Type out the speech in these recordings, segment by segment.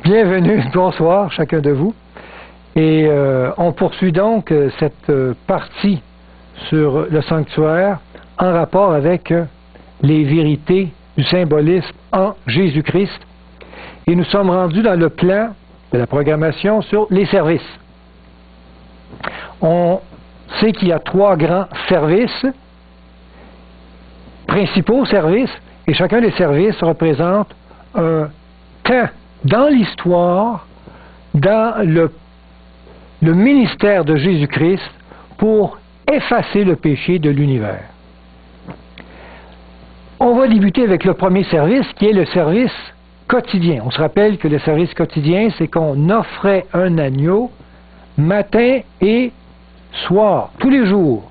Bienvenue, bonsoir chacun de vous. Et on poursuit donc cette partie sur le sanctuaire en rapport avec les vérités du symbolisme en Jésus-Christ. Et nous sommes rendus dans le plan de la programmation sur les services. On sait qu'il y a 3 grands services, principaux services, et chacun des services représente un temps dans l'histoire, dans le ministère de Jésus-Christ pour effacer le péché de l'univers. On va débuter avec le premier service qui est le service quotidien. On se rappelle que le service quotidien, c'est qu'on offrait un agneau matin et soir, tous les jours.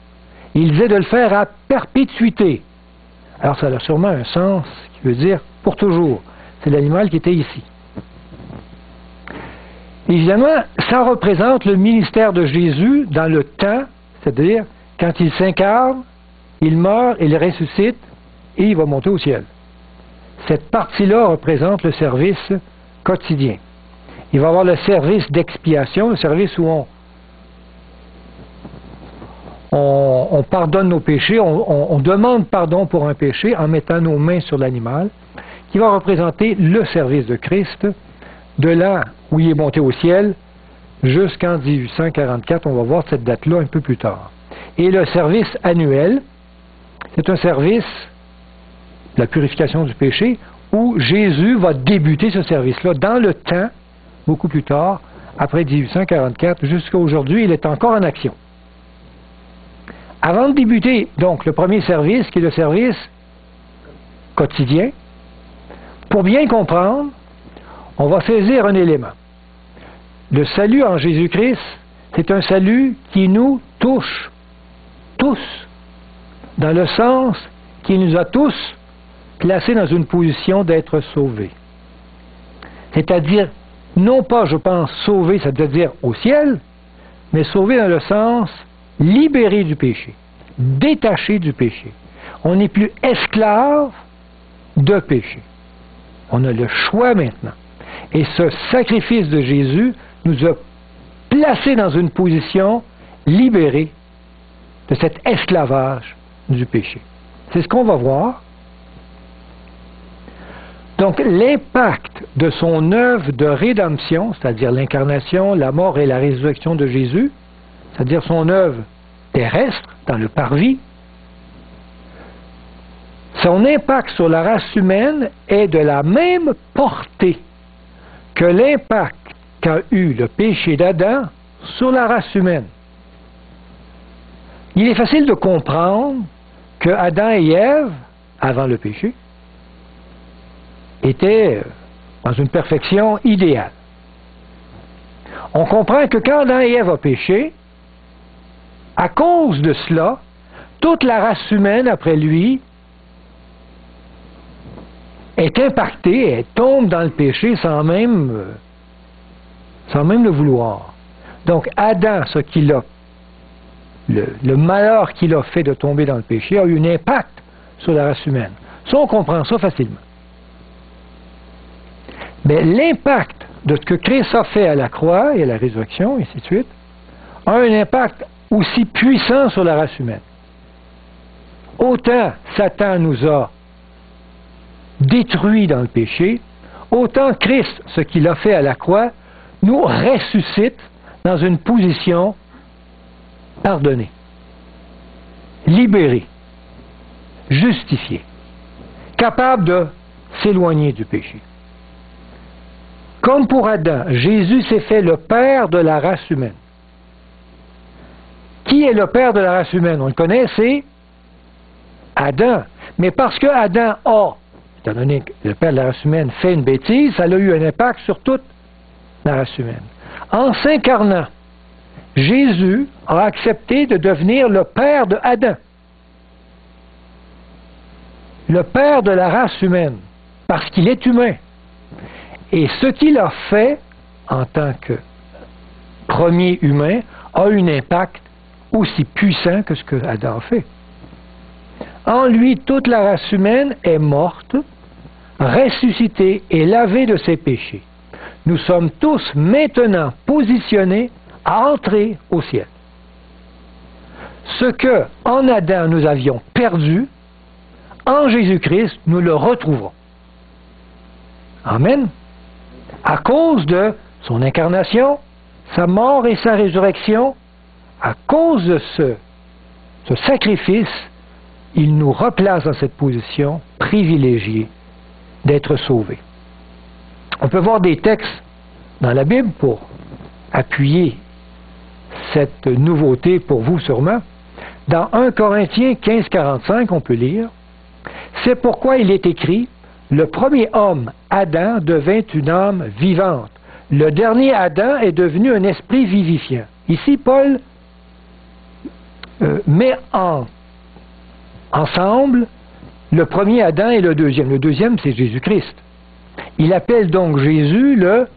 Il disait de le faire à perpétuité. Alors ça a sûrement un sens qui veut dire pour toujours. C'est l'animal qui était ici. Évidemment, ça représente le ministère de Jésus dans le temps, c'est-à-dire quand il s'incarne, il meurt, il ressuscite et il va monter au ciel. Cette partie-là représente le service quotidien. Il va y avoir le service d'expiation, le service où on pardonne nos péchés, on demande pardon pour un péché en mettant nos mains sur l'animal, qui va représenter le service de Christ, de là où il est monté au ciel, jusqu'en 1844, on va voir cette date-là un peu plus tard. Et le service annuel, c'est un service de la purification du péché, où Jésus va débuter ce service-là dans le temps, beaucoup plus tard, après 1844, jusqu'à aujourd'hui, il est encore en action. Avant de débuter, donc, le premier service, qui est le service quotidien, pour bien comprendre, on va saisir un élément. Le salut en Jésus-Christ, c'est un salut qui nous touche, tous, dans le sens qu'il nous a tous placés dans une position d'être sauvés. C'est-à-dire, non pas, je pense, sauvés, ça veut dire au ciel, mais sauvés dans le sens libérés du péché, détachés du péché. On n'est plus esclave de péché. On a le choix maintenant. Et ce sacrifice de Jésus nous a placés dans une position libérée de cet esclavage du péché. C'est ce qu'on va voir. Donc, l'impact de son œuvre de rédemption, c'est-à-dire l'incarnation, la mort et la résurrection de Jésus, c'est-à-dire son œuvre terrestre, dans le parvis, son impact sur la race humaine est de la même portée que l'impact qu'a eu le péché d'Adam sur la race humaine. Il est facile de comprendre que Adam et Ève, avant le péché, étaient dans une perfection idéale. On comprend que quand Adam et Ève ont péché, à cause de cela, toute la race humaine après lui est impactée, elle tombe dans le péché sans même le vouloir. Donc Adam, le malheur qu'il a fait de tomber dans le péché a eu un impact sur la race humaine. Ça, on comprend ça facilement. Mais l'impact de ce que Christ a fait à la croix et à la résurrection, et ainsi de suite, a un impact aussi puissant sur la race humaine. Autant Satan nous a détruits dans le péché, autant Christ, ce qu'il a fait à la croix, nous ressuscite dans une position pardonnée, libérée, justifiée, capable de s'éloigner du péché. Comme pour Adam, Jésus s'est fait le père de la race humaine. Qui est le père de la race humaine? On le connaît, c'est Adam. Mais parce que Adam a, étant donné que le père de la race humaine fait une bêtise, ça a eu un impact sur toute la race humaine. En s'incarnant, Jésus a accepté de devenir le père de Adam. Le père de la race humaine, parce qu'il est humain. Et ce qu'il a fait, en tant que premier humain, a un impact aussi puissant que ce que Adam a fait. En lui, toute la race humaine est morte, ressuscitée et lavée de ses péchés. nous sommes tous maintenant positionnés à entrer au ciel. Ce que en Adam nous avions perdu, en Jésus-Christ, nous le retrouvons. Amen. À cause de son incarnation, sa mort et sa résurrection, à cause de ce sacrifice, il nous replace dans cette position privilégiée d'être sauvés. On peut voir des textes dans la Bible pour appuyer cette nouveauté pour vous sûrement. Dans 1 Corinthiens 15:45, on peut lire « C'est pourquoi il est écrit, le premier homme, Adam, devint une âme vivante. Le dernier Adam est devenu un esprit vivifiant. » Ici, Paul met ensemble le premier Adam et le deuxième. Le deuxième, c'est Jésus-Christ. Il appelle donc Jésus le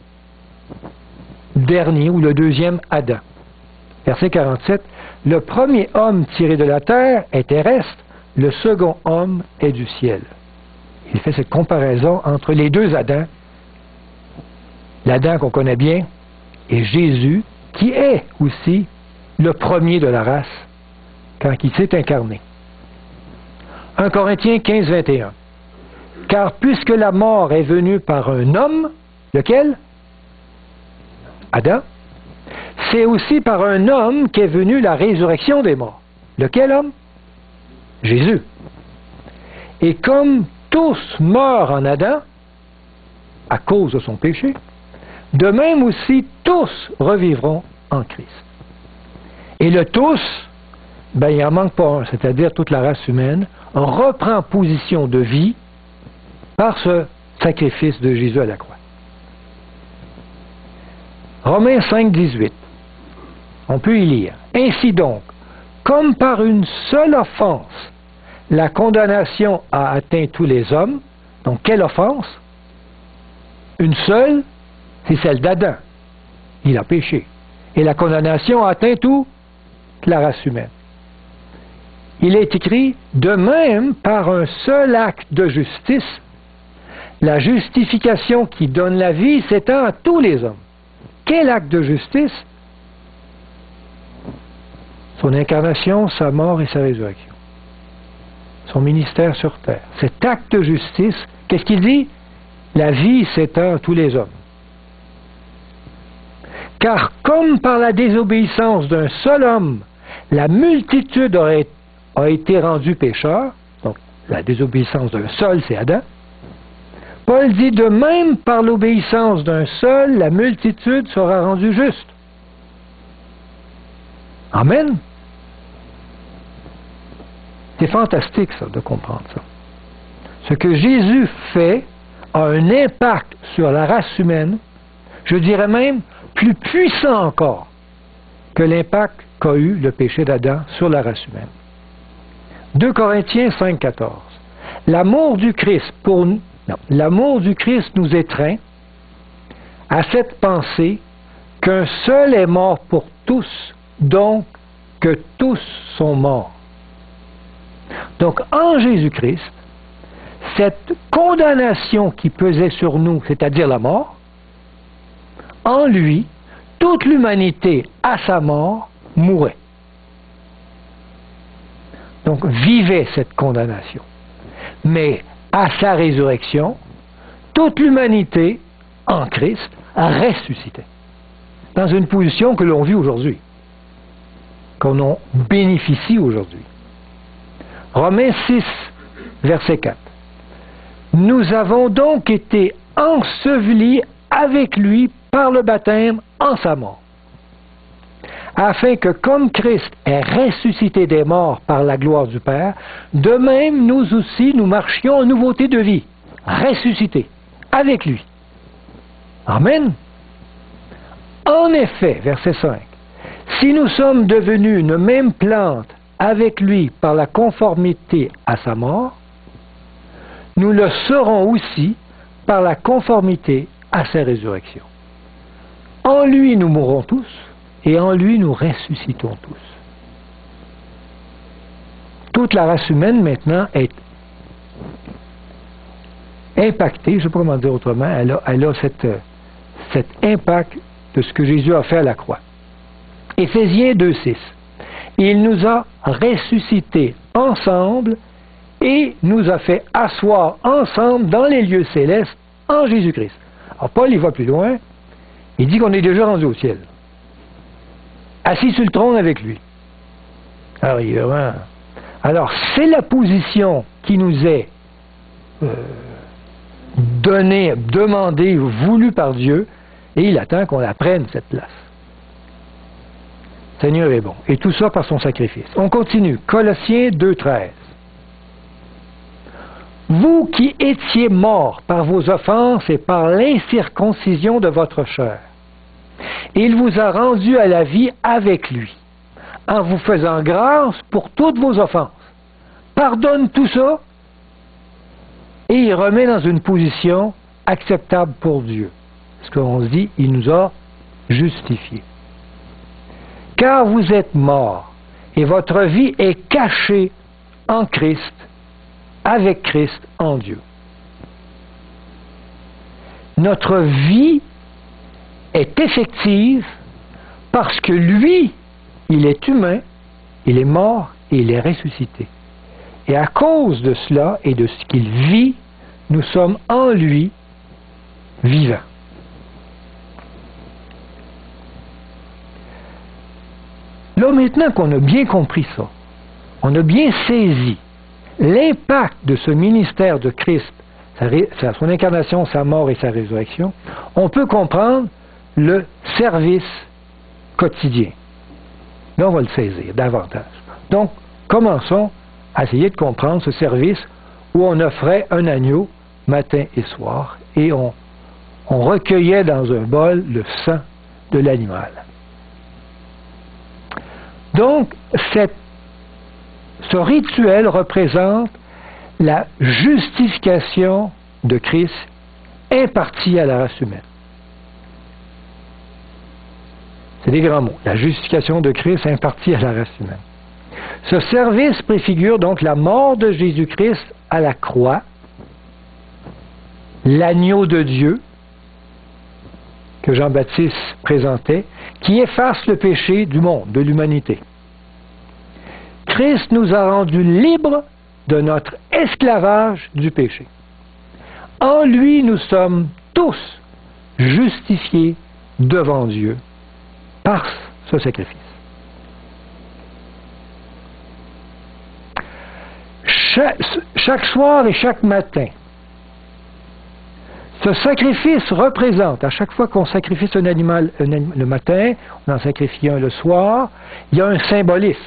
dernier ou le deuxième Adam. Verset 47. Le premier homme tiré de la terre est terrestre, le second homme est du ciel. Il fait cette comparaison entre les deux Adams, l'Adam qu'on connaît bien, et Jésus, qui est aussi le premier de la race, quand il s'est incarné. 1 Corinthiens 15:21. Car puisque la mort est venue par un homme, lequel? Adam. C'est aussi par un homme qu'est venue la résurrection des morts. Lequel homme? Jésus. Et comme tous meurent en Adam, à cause de son péché, de même aussi tous revivront en Christ. Et le tous, il n'en manque pas un, c'est-à-dire toute la race humaine, reprend position de vie par ce sacrifice de Jésus à la croix. Romains 5:18. On peut y lire. Ainsi donc, comme par une seule offense, la condamnation a atteint tous les hommes. Donc, quelle offense? Une seule, c'est celle d'Adam. Il a péché. Et la condamnation a atteint toute la race humaine. Il est écrit, de même, par un seul acte de justice, la justification qui donne la vie s'étend à tous les hommes. Quel acte de justice? Son incarnation, sa mort et sa résurrection. Son ministère sur terre. Cet acte de justice, qu'est-ce qu'il dit? La vie s'étend à tous les hommes. Car comme par la désobéissance d'un seul homme, la multitude a été rendue pécheur, donc la désobéissance d'un seul, c'est Adam, Paul dit, de même par l'obéissance d'un seul, la multitude sera rendue juste. Amen. C'est fantastique, ça, de comprendre ça. Ce que Jésus fait a un impact sur la race humaine, je dirais même plus puissant encore que l'impact qu'a eu le péché d'Adam sur la race humaine. 2 Corinthiens 5:14. L'amour du Christ nous étreint à cette pensée qu'un seul est mort pour tous, donc que tous sont morts. Donc, en Jésus-Christ, cette condamnation qui pesait sur nous, c'est-à-dire la mort, en lui, toute l'humanité, à sa mort, mourait. Donc, vivait cette condamnation. Mais, à sa résurrection, toute l'humanité, en Christ, ressuscitait. Dans une position que l'on vit aujourd'hui, qu'on en bénéficie aujourd'hui. Romains 6, verset 4. Nous avons donc été ensevelis avec lui par le baptême en sa mort, afin que comme Christ est ressuscité des morts par la gloire du Père, de même nous aussi nous marchions en nouveauté de vie, ressuscités avec lui. Amen. En effet, verset 5, si nous sommes devenus une même plante avec lui par la conformité à sa mort, nous le serons aussi par la conformité à sa résurrection. En lui nous mourrons tous, et en lui nous ressuscitons tous. Toute la race humaine maintenant est impactée, je ne sais pas comment dire autrement, elle a cet impact de ce que Jésus a fait à la croix. Éphésiens 2,6. Il nous a ressuscités ensemble et nous a fait asseoir ensemble dans les lieux célestes en Jésus-Christ. Alors Paul, il va plus loin. Il dit qu'on est déjà rendu au ciel. Assis sur le trône avec lui. Alors, c'est la position qui nous est donnée, demandée, voulue par Dieu, et il attend qu'on la prenne, cette place. Le Seigneur est bon. Et tout ça par son sacrifice. On continue. Colossiens 2,13. Vous qui étiez morts par vos offenses et par l'incirconcision de votre chair, il vous a rendu à la vie avec lui, en vous faisant grâce pour toutes vos offenses. Pardonne tout ça et il remet dans une position acceptable pour Dieu. Parce qu'on se dit, il nous a justifiés. Car vous êtes morts et votre vie est cachée en Christ, avec Christ en Dieu. Notre vie est effective parce que lui, il est humain, il est mort et il est ressuscité. Et à cause de cela et de ce qu'il vit, nous sommes en lui vivants. Là, maintenant qu'on a bien compris ça, on a bien saisi l'impact de ce ministère de Christ, son incarnation, sa mort et sa résurrection, on peut comprendre le service quotidien. Là, on va le saisir davantage. Donc, commençons à essayer de comprendre ce service où on offrait un agneau matin et soir et on recueillait dans un bol le sang de l'animal. Donc, ce rituel représente la justification de Christ impartie à la race humaine. C'est des grands mots. La justification de Christ impartie à la race humaine. Ce service préfigure donc la mort de Jésus-Christ à la croix, l'agneau de Dieu que Jean-Baptiste présentait, qui efface le péché du monde, de l'humanité. Christ nous a rendus libres de notre esclavage du péché. En lui, nous sommes tous justifiés devant Dieu par ce sacrifice. Chaque soir et chaque matin, ce sacrifice représente, à chaque fois qu'on sacrifie un animal le matin, on en sacrifie un le soir, il y a un symbolisme.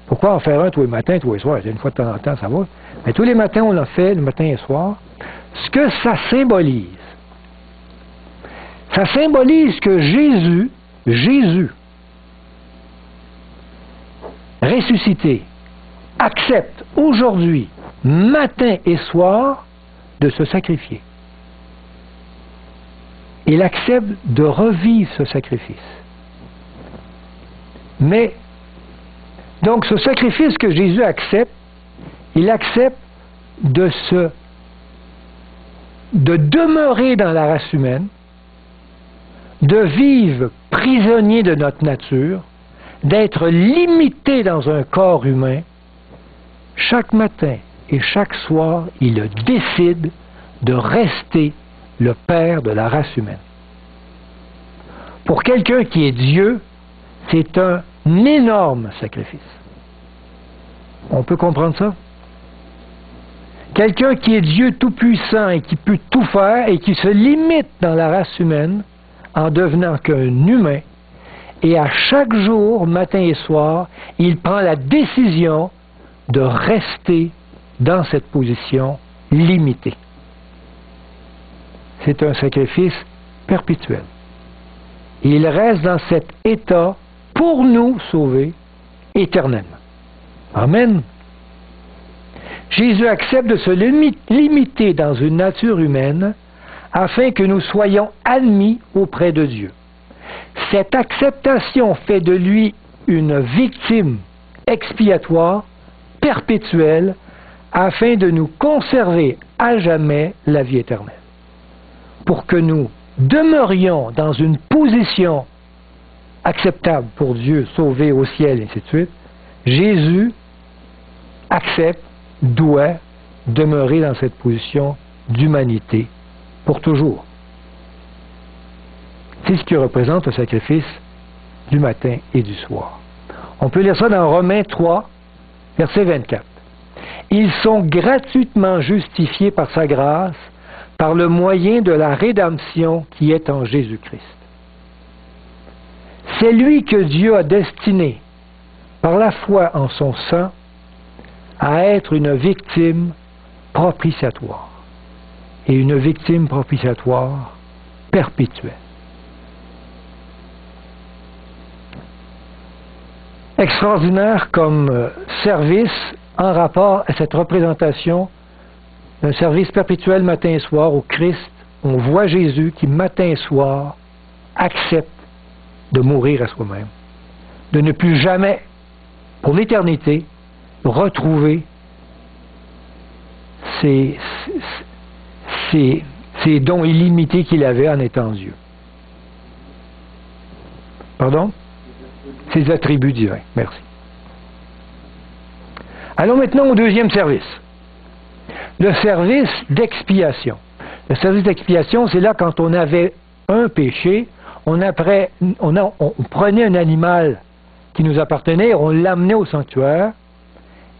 Pourquoi en faire un tous les matins, tous les soirs? Une fois de temps en temps, ça va. Mais tous les matins, on l'a fait, le matin et le soir. Ce que ça symbolise que Jésus, ressuscité, accepte aujourd'hui, matin et soir, de se sacrifier. Il accepte de revivre ce sacrifice. Mais, donc ce sacrifice que Jésus accepte, il accepte de demeurer dans la race humaine, de vivre prisonnier de notre nature, d'être limité dans un corps humain. Chaque matin et chaque soir, il décide de rester le Père de la race humaine. Pour quelqu'un qui est Dieu, c'est un énorme sacrifice. On peut comprendre ça? Quelqu'un qui est Dieu tout-puissant et qui peut tout faire et qui se limite dans la race humaine en devenant qu'un humain, et à chaque jour, matin et soir, il prend la décision de rester dans cette position limitée. C'est un sacrifice perpétuel. Et il reste dans cet état pour nous sauver éternellement. Amen. Jésus accepte de se limiter dans une nature humaine afin que nous soyons admis auprès de Dieu. Cette acceptation fait de lui une victime expiatoire, perpétuelle, afin de nous conserver à jamais la vie éternelle. Pour que nous demeurions dans une position acceptable pour Dieu, sauvé au ciel, et ainsi de suite, Jésus accepte, doit demeurer dans cette position d'humanité pour toujours. C'est ce qui représente le sacrifice du matin et du soir. On peut lire ça dans Romains 3, verset 24. Ils sont gratuitement justifiés par sa grâce, par le moyen de la rédemption qui est en Jésus-Christ. C'est lui que Dieu a destiné, par la foi en son sang, à être une victime propitiatoire. Et une victime propitiatoire perpétuelle. Extraordinaire comme service en rapport à cette représentation d'un service perpétuel matin et soir où Christ, on voit Jésus qui matin et soir accepte de mourir à soi-même, de ne plus jamais, pour l'éternité, retrouver ces dons illimités qu'il avait en étant Dieu. Pardon? Ses attributs divins. Merci. Allons maintenant au deuxième service. Le service d'expiation. Le service d'expiation, c'est là quand on avait un péché, on prenait un animal qui nous appartenait, on l'amenait au sanctuaire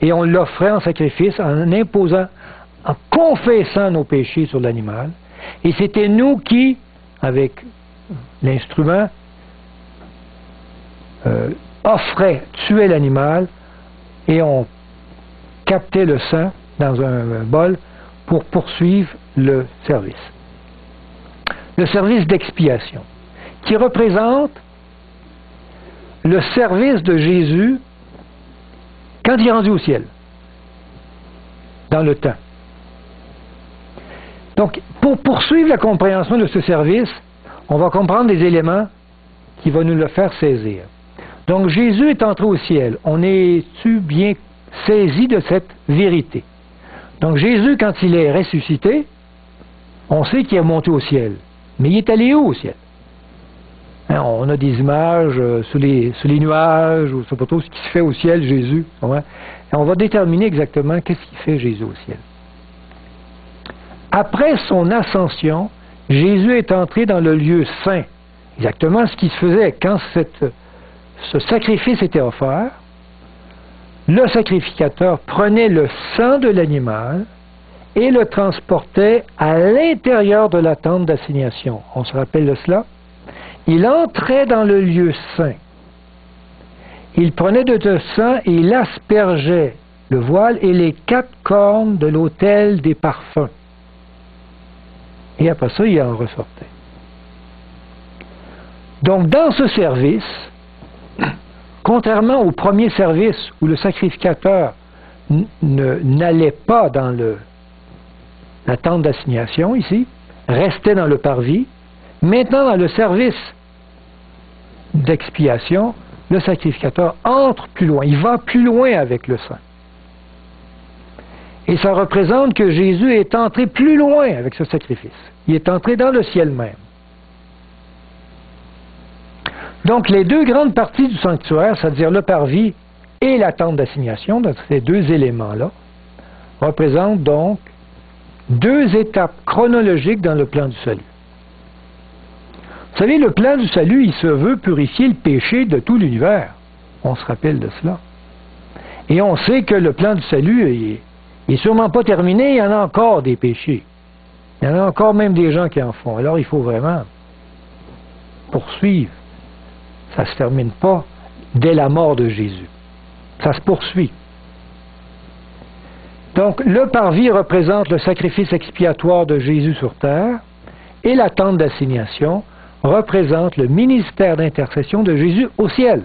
et on l'offrait en sacrifice en imposant, en confessant nos péchés sur l'animal. Et c'était nous qui, avec l'instrument, tuait l'animal et on captait le sang dans un bol pour poursuivre le service. Le service d'expiation, qui représente le service de Jésus quand il est rendu au ciel, dans le temps. Donc, pour poursuivre la compréhension de ce service, on va comprendre des éléments qui vont nous le faire saisir. Donc, Jésus est entré au ciel. On est-tu bien saisi de cette vérité? Donc, Jésus, quand il est ressuscité, on sait qu'il est monté au ciel. Mais il est allé où au ciel? Hein, on a des images sous les nuages, ou je ne sais pas trop ce qui se fait au ciel, Jésus. Ouais. Et on va déterminer exactement qu'est-ce qu'il fait Jésus au ciel. Après son ascension, Jésus est entré dans le lieu saint. Exactement ce qui se faisait quand ce sacrifice était offert. Le sacrificateur prenait le sang de l'animal et le transportait à l'intérieur de la tente d'assignation. On se rappelle de cela? Il entrait dans le lieu saint. Il prenait de ce sang et il aspergeait le voile et les 4 cornes de l'autel des parfums. Et après ça, il en ressortait. Donc, dans ce service, contrairement au premier service où le sacrificateur n'allait pas dans la tente d'assignation ici, restait dans le parvis, maintenant dans le service d'expiation, le sacrificateur entre plus loin, il va plus loin avec le sang. Et ça représente que Jésus est entré plus loin avec ce sacrifice. Il est entré dans le ciel même. Donc, les 2 grandes parties du sanctuaire, c'est-à-dire le parvis et la tente d'assignation, donc ces 2 éléments-là, représentent donc 2 étapes chronologiques dans le plan du salut. Vous savez, le plan du salut, il se veut purifier le péché de tout l'univers. On se rappelle de cela. Et on sait que le plan du salut, il n'est sûrement pas terminé, il y en a encore des péchés. Il y en a encore même des gens qui en font. Alors, il faut vraiment poursuivre. Ça ne se termine pas dès la mort de Jésus. Ça se poursuit. Donc, le parvis représente le sacrifice expiatoire de Jésus sur terre et la tente d'assignation représente le ministère d'intercession de Jésus au ciel.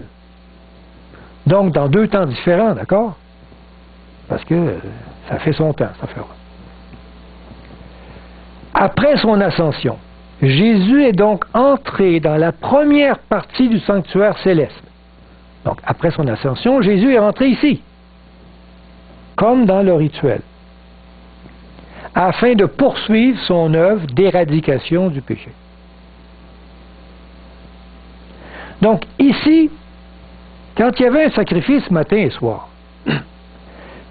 Donc, dans 2 temps différents, d'accord? Parce que ça fait son temps, ça fait. Après son ascension, Jésus est donc entré dans la première partie du sanctuaire céleste. Donc, après son ascension, Jésus est rentré ici, comme dans le rituel, afin de poursuivre son œuvre d'éradication du péché. Donc ici, quand il y avait un sacrifice matin et soir,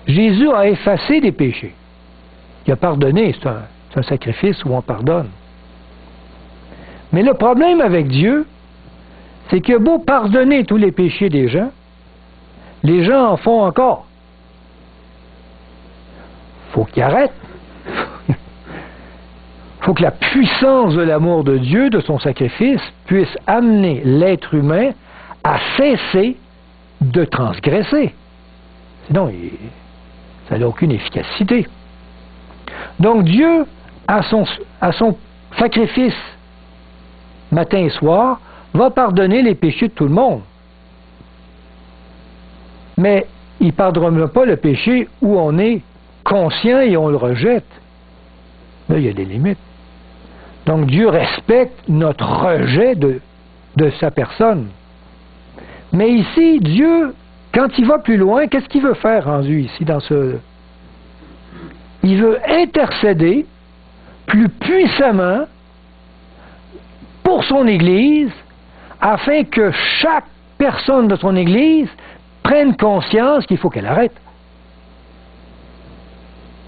Jésus a effacé des péchés. Il a pardonné, c'est un sacrifice où on pardonne. Mais le problème avec Dieu, c'est qu'il a beau pardonner tous les péchés des gens en font encore. Faut qu'il arrête. Faut que la puissance de l'amour de Dieu, de son sacrifice, puisse amener l'être humain à cesser de transgresser. Sinon, ça n'a aucune efficacité. Donc Dieu, à son sacrifice matin et soir, va pardonner les péchés de tout le monde. Mais il ne pardonnera pas le péché où on est conscient et on le rejette. Là, il y a des limites. Donc Dieu respecte notre rejet de sa personne. Mais ici, Dieu, quand il va plus loin, qu'est-ce qu'il veut faire rendu ici dans ce... Il veut intercéder plus puissamment pour son Église, afin que chaque personne de son Église prenne conscience qu'il faut qu'elle arrête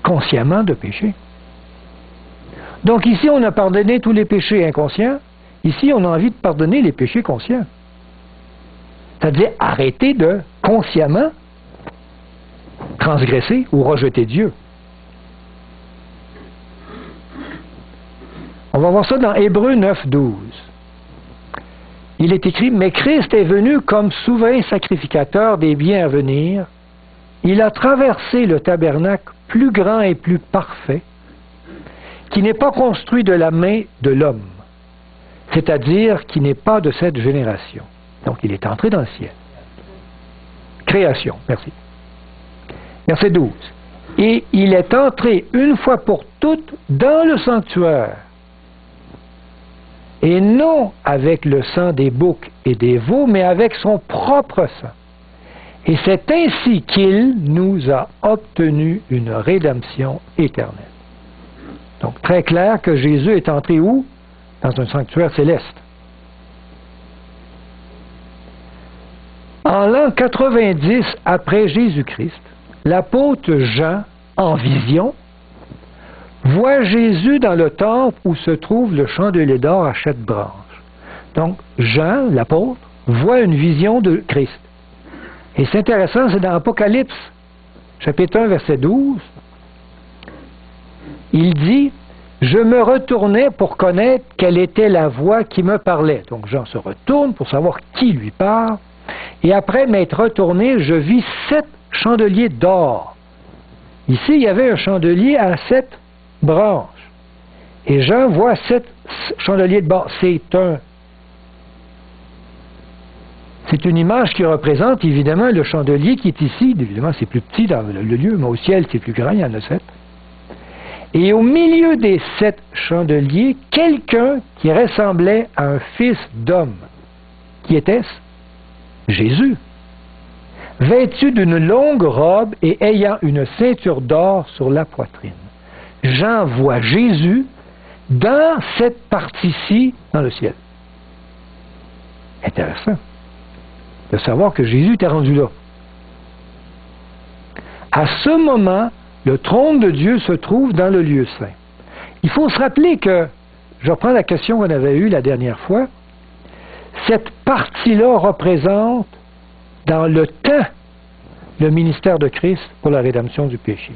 consciemment de pécher. Donc ici, on a pardonné tous les péchés inconscients. Ici, on a envie de pardonner les péchés conscients. C'est-à-dire arrêter de consciemment transgresser ou rejeter Dieu. On va voir ça dans Hébreux 9, 12. Il est écrit, « Mais Christ est venu comme souverain sacrificateur des biens à venir. Il a traversé le tabernacle plus grand et plus parfait, qui n'est pas construit de la main de l'homme, c'est-à-dire qui n'est pas de cette génération. » Donc, il est entré dans le ciel. Création, merci. Verset 12. « Et il est entré une fois pour toutes dans le sanctuaire, et non avec le sang des boucs et des veaux, mais avec son propre sang. Et c'est ainsi qu'il nous a obtenu une rédemption éternelle. » Donc, très clair que Jésus est entré où? Dans un sanctuaire céleste. En l'an 90 après Jésus-Christ, l'apôtre Jean, en vision, voit Jésus dans le temple où se trouve le chandelier d'or à 7 branches. Donc, Jean, l'apôtre, voit une vision de Christ. Et c'est intéressant, c'est dans Apocalypse, chapitre 1, verset 12. Il dit, « Je me retournais pour connaître quelle était la voix qui me parlait. » Donc, Jean se retourne pour savoir qui lui parle. Et après m'être retourné, je vis 7 chandeliers d'or. Ici, il y avait un chandelier à 7 branches. Et Jean voit 7 chandeliers de bord. C'est une image qui représente évidemment le chandelier qui est ici. Évidemment, c'est plus petit dans le lieu, mais au ciel, c'est plus grand, il y en a 7. Et au milieu des 7 chandeliers, quelqu'un qui ressemblait à un fils d'homme. Qui était-ce? Jésus, vêtu d'une longue robe et ayant une ceinture d'or sur la poitrine. Jean voit Jésus dans cette partie-ci dans le ciel. Intéressant de savoir que Jésus était rendu là. À ce moment, le trône de Dieu se trouve dans le lieu saint. Il faut se rappeler que, je reprends la question qu'on avait eue la dernière fois, cette partie-là représente dans le temps le ministère de Christ pour la rédemption du péché.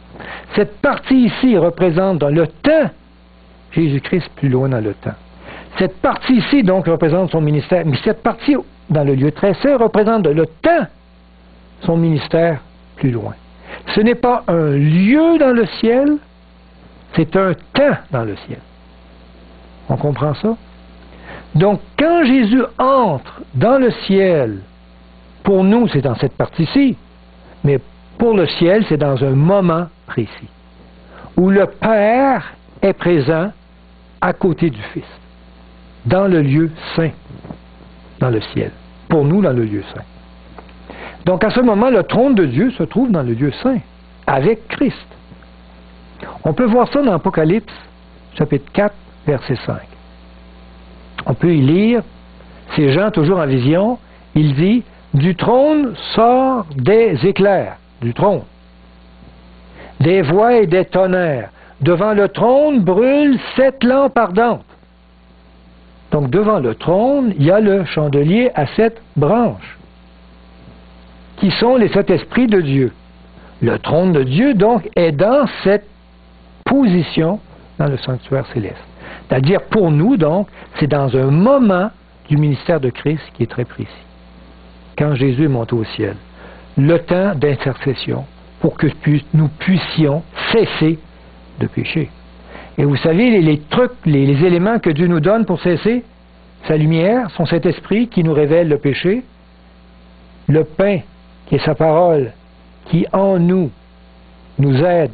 Cette partie ici représente dans le temps Jésus-Christ plus loin dans le temps. Cette partie ici donc représente son ministère, mais cette partie dans le lieu très saint représente dans le temps son ministère plus loin. Ce n'est pas un lieu dans le ciel, c'est un temps dans le ciel. On comprend ça? Donc, quand Jésus entre dans le ciel, pour nous, c'est dans cette partie-ci, mais pour le ciel, c'est dans un moment précis, où le Père est présent à côté du Fils, dans le lieu saint, dans le ciel, pour nous, dans le lieu saint. Donc, à ce moment, le trône de Dieu se trouve dans le lieu saint, avec Christ. On peut voir ça dans Apocalypse, chapitre 4, verset 5. On peut y lire, ces gens, toujours en vision, il dit, du trône sort des éclairs, du trône, des voix et des tonnerres. Devant le trône brûlent 7 lampes ardentes. Donc devant le trône, il y a le chandelier à 7 branches, qui sont les 7 esprits de Dieu. Le trône de Dieu, donc, est dans cette position dans le sanctuaire céleste. C'est-à-dire, pour nous, donc, c'est dans un moment du ministère de Christ qui est très précis. Quand Jésus est monté au ciel, le temps d'intercession pour que nous puissions cesser de pécher. Et vous savez, les trucs, les éléments que Dieu nous donne pour cesser, sa lumière, son Saint-Esprit qui nous révèle le péché, le pain qui est sa parole, qui en nous aide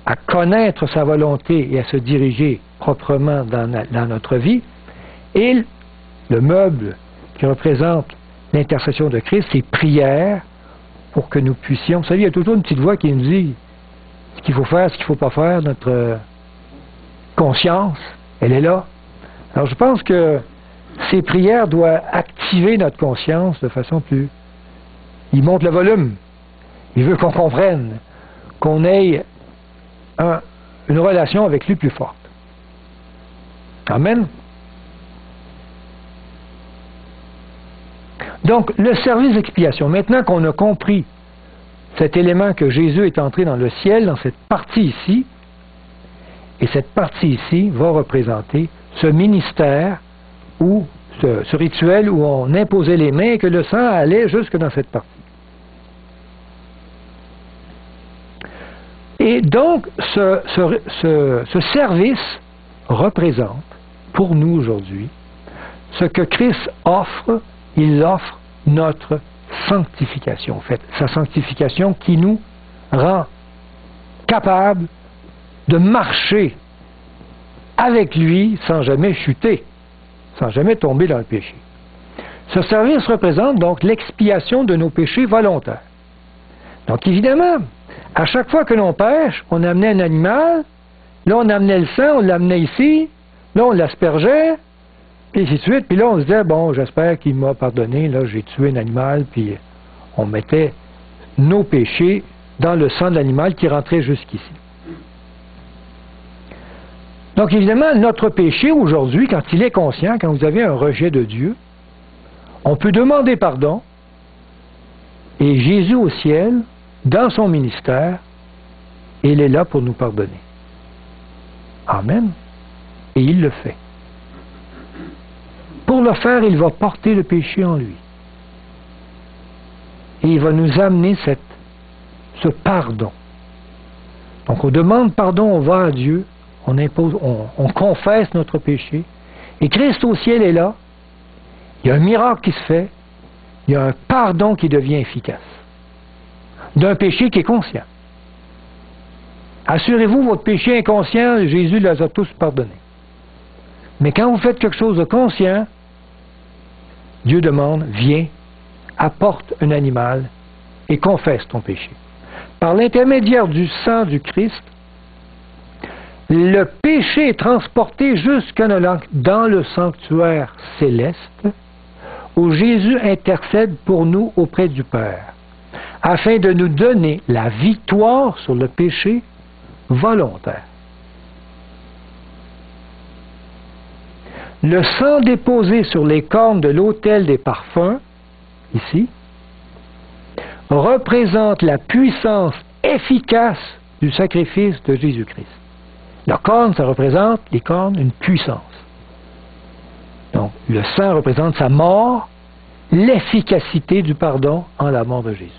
à connaître sa volonté et à se diriger proprement dans notre vie, et le meuble qui représente l'intercession de Christ, c'est prière pour que nous puissions. Vous savez, il y a toujours une petite voix qui nous dit ce qu'il faut faire, ce qu'il ne faut pas faire, notre conscience, elle est là. Alors je pense que ces prières doivent activer notre conscience de façon plus... Il monte le volume. Il veut qu'on comprenne, qu'on ait une relation avec lui plus forte. Amen. Donc, le service d'expiation, maintenant qu'on a compris cet élément que Jésus est entré dans le ciel, dans cette partie ici, et cette partie ici va représenter ce ministère ou ce rituel où on imposait les mains et que le sang allait jusque dans cette partie. Et donc, ce service représente, pour nous aujourd'hui, ce que Christ offre, il offre notre sanctification. En fait, sa sanctification qui nous rend capables de marcher avec lui sans jamais chuter, sans jamais tomber dans le péché. Ce service représente donc l'expiation de nos péchés volontaires. Donc évidemment, à chaque fois que l'on pêche, on amenait un animal, là on amenait le sang, on l'amenait ici, là on l'aspergeait, et ainsi de suite, puis là on se disait, bon, j'espère qu'il m'a pardonné, là j'ai tué un animal, puis on mettait nos péchés dans le sang de l'animal qui rentrait jusqu'ici. Donc évidemment, notre péché aujourd'hui, quand il est conscient, quand vous avez un rejet de Dieu, on peut demander pardon, et Jésus au ciel, dans son ministère, il est là pour nous pardonner. Amen. Et il le fait. Pour le faire, il va porter le péché en lui. Et il va nous amener ce pardon. Donc on demande pardon, on va à Dieu, on impose, on confesse notre péché, et Christ au ciel est là, il y a un miracle qui se fait, il y a un pardon qui devient efficace. D'un péché qui est conscient. Assurez-vous, votre péché inconscient, Jésus les a tous pardonnés. Mais quand vous faites quelque chose de conscient, Dieu demande, viens, apporte un animal et confesse ton péché. Par l'intermédiaire du sang du Christ, le péché est transporté jusque dans le sanctuaire céleste, où Jésus intercède pour nous auprès du Père, afin de nous donner la victoire sur le péché volontaire. Le sang déposé sur les cornes de l'autel des parfums, ici, représente la puissance efficace du sacrifice de Jésus-Christ. La corne, ça représente, les cornes, une puissance. Donc, le sang représente sa mort, l'efficacité du pardon en la mort de Jésus.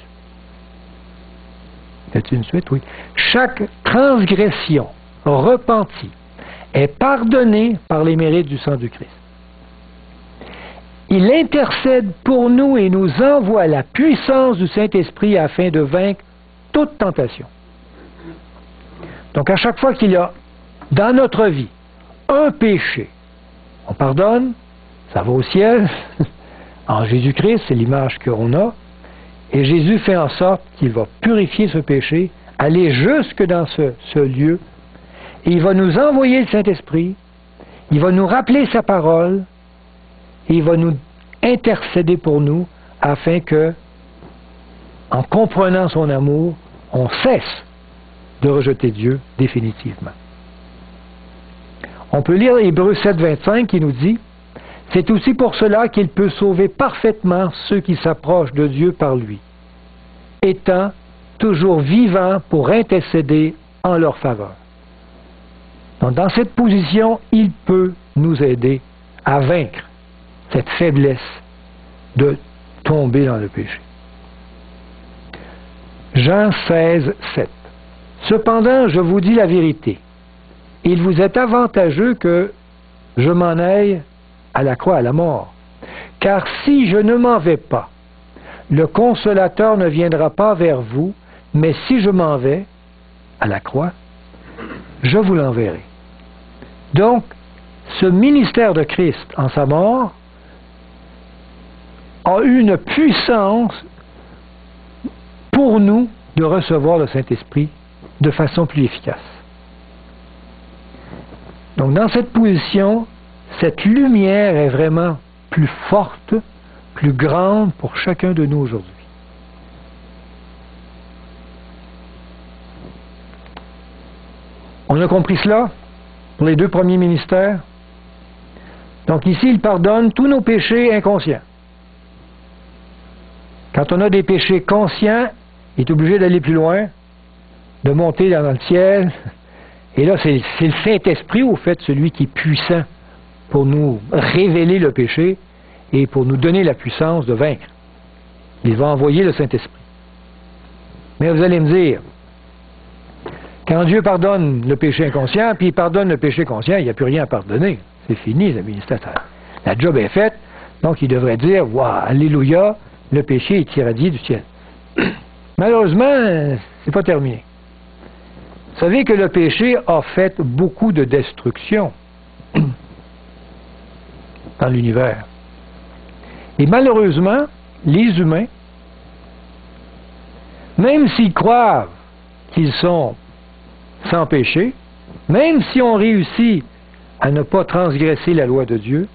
Y a-t-il une suite? Oui. Chaque transgression repentie est pardonnée par les mérites du sang du Christ. Il intercède pour nous et nous envoie la puissance du Saint-Esprit afin de vaincre toute tentation. Donc à chaque fois qu'il y a dans notre vie un péché, on pardonne, ça va au ciel, en Jésus-Christ, c'est l'image qu'on a, et Jésus fait en sorte qu'il va purifier ce péché, aller jusque dans ce lieu, et il va nous envoyer le Saint-Esprit, il va nous rappeler sa parole, et il va nous intercéder pour nous afin que, en comprenant son amour, on cesse de rejeter Dieu définitivement. On peut lire Hébreux 7, 25 qui nous dit « C'est aussi pour cela qu'il peut sauver parfaitement ceux qui s'approchent de Dieu par lui, étant toujours vivant pour intercéder en leur faveur. » Donc, dans cette position, il peut nous aider à vaincre cette faiblesse de tomber dans le péché. Jean 16, 7. Cependant, je vous dis la vérité. Il vous est avantageux que je m'en aille à la croix, à la mort. Car si je ne m'en vais pas, le Consolateur ne viendra pas vers vous, mais si je m'en vais à la croix, je vous l'enverrai. Donc, ce ministère de Christ en sa mort a eu une puissance pour nous de recevoir le Saint-Esprit de façon plus efficace. Donc, dans cette position, cette lumière est vraiment plus forte, plus grande pour chacun de nous aujourd'hui. On a compris cela pour les deux premiers ministères. Donc ici, il pardonne tous nos péchés inconscients. Quand on a des péchés conscients, il est obligé d'aller plus loin, de monter dans le ciel. Et là, c'est le Saint-Esprit, au fait, celui qui est puissant pour nous révéler le péché et pour nous donner la puissance de vaincre. Il va envoyer le Saint-Esprit. Mais vous allez me dire, quand Dieu pardonne le péché inconscient, puis il pardonne le péché conscient, il n'y a plus rien à pardonner. C'est fini, le ministère. La job est faite, donc il devrait dire, « Waouh, alléluia, le péché est irradié du ciel. » Malheureusement, c'est pas terminé. Vous savez que le péché a fait beaucoup de destruction dans l'univers. Et malheureusement, les humains, même s'ils croient qu'ils sont sans péché, même si on réussit à ne pas transgresser la loi de Dieu,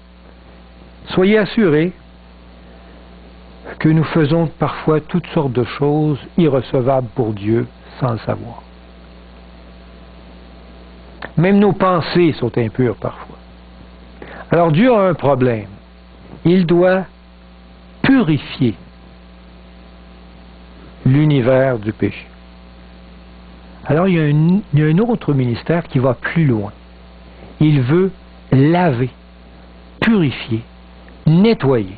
soyez assurés que nous faisons parfois toutes sortes de choses irrecevables pour Dieu sans le savoir. Même nos pensées sont impures parfois. Alors Dieu a un problème. Il doit purifier l'univers du péché. Alors il y a un autre ministère qui va plus loin. Il veut laver, purifier, nettoyer.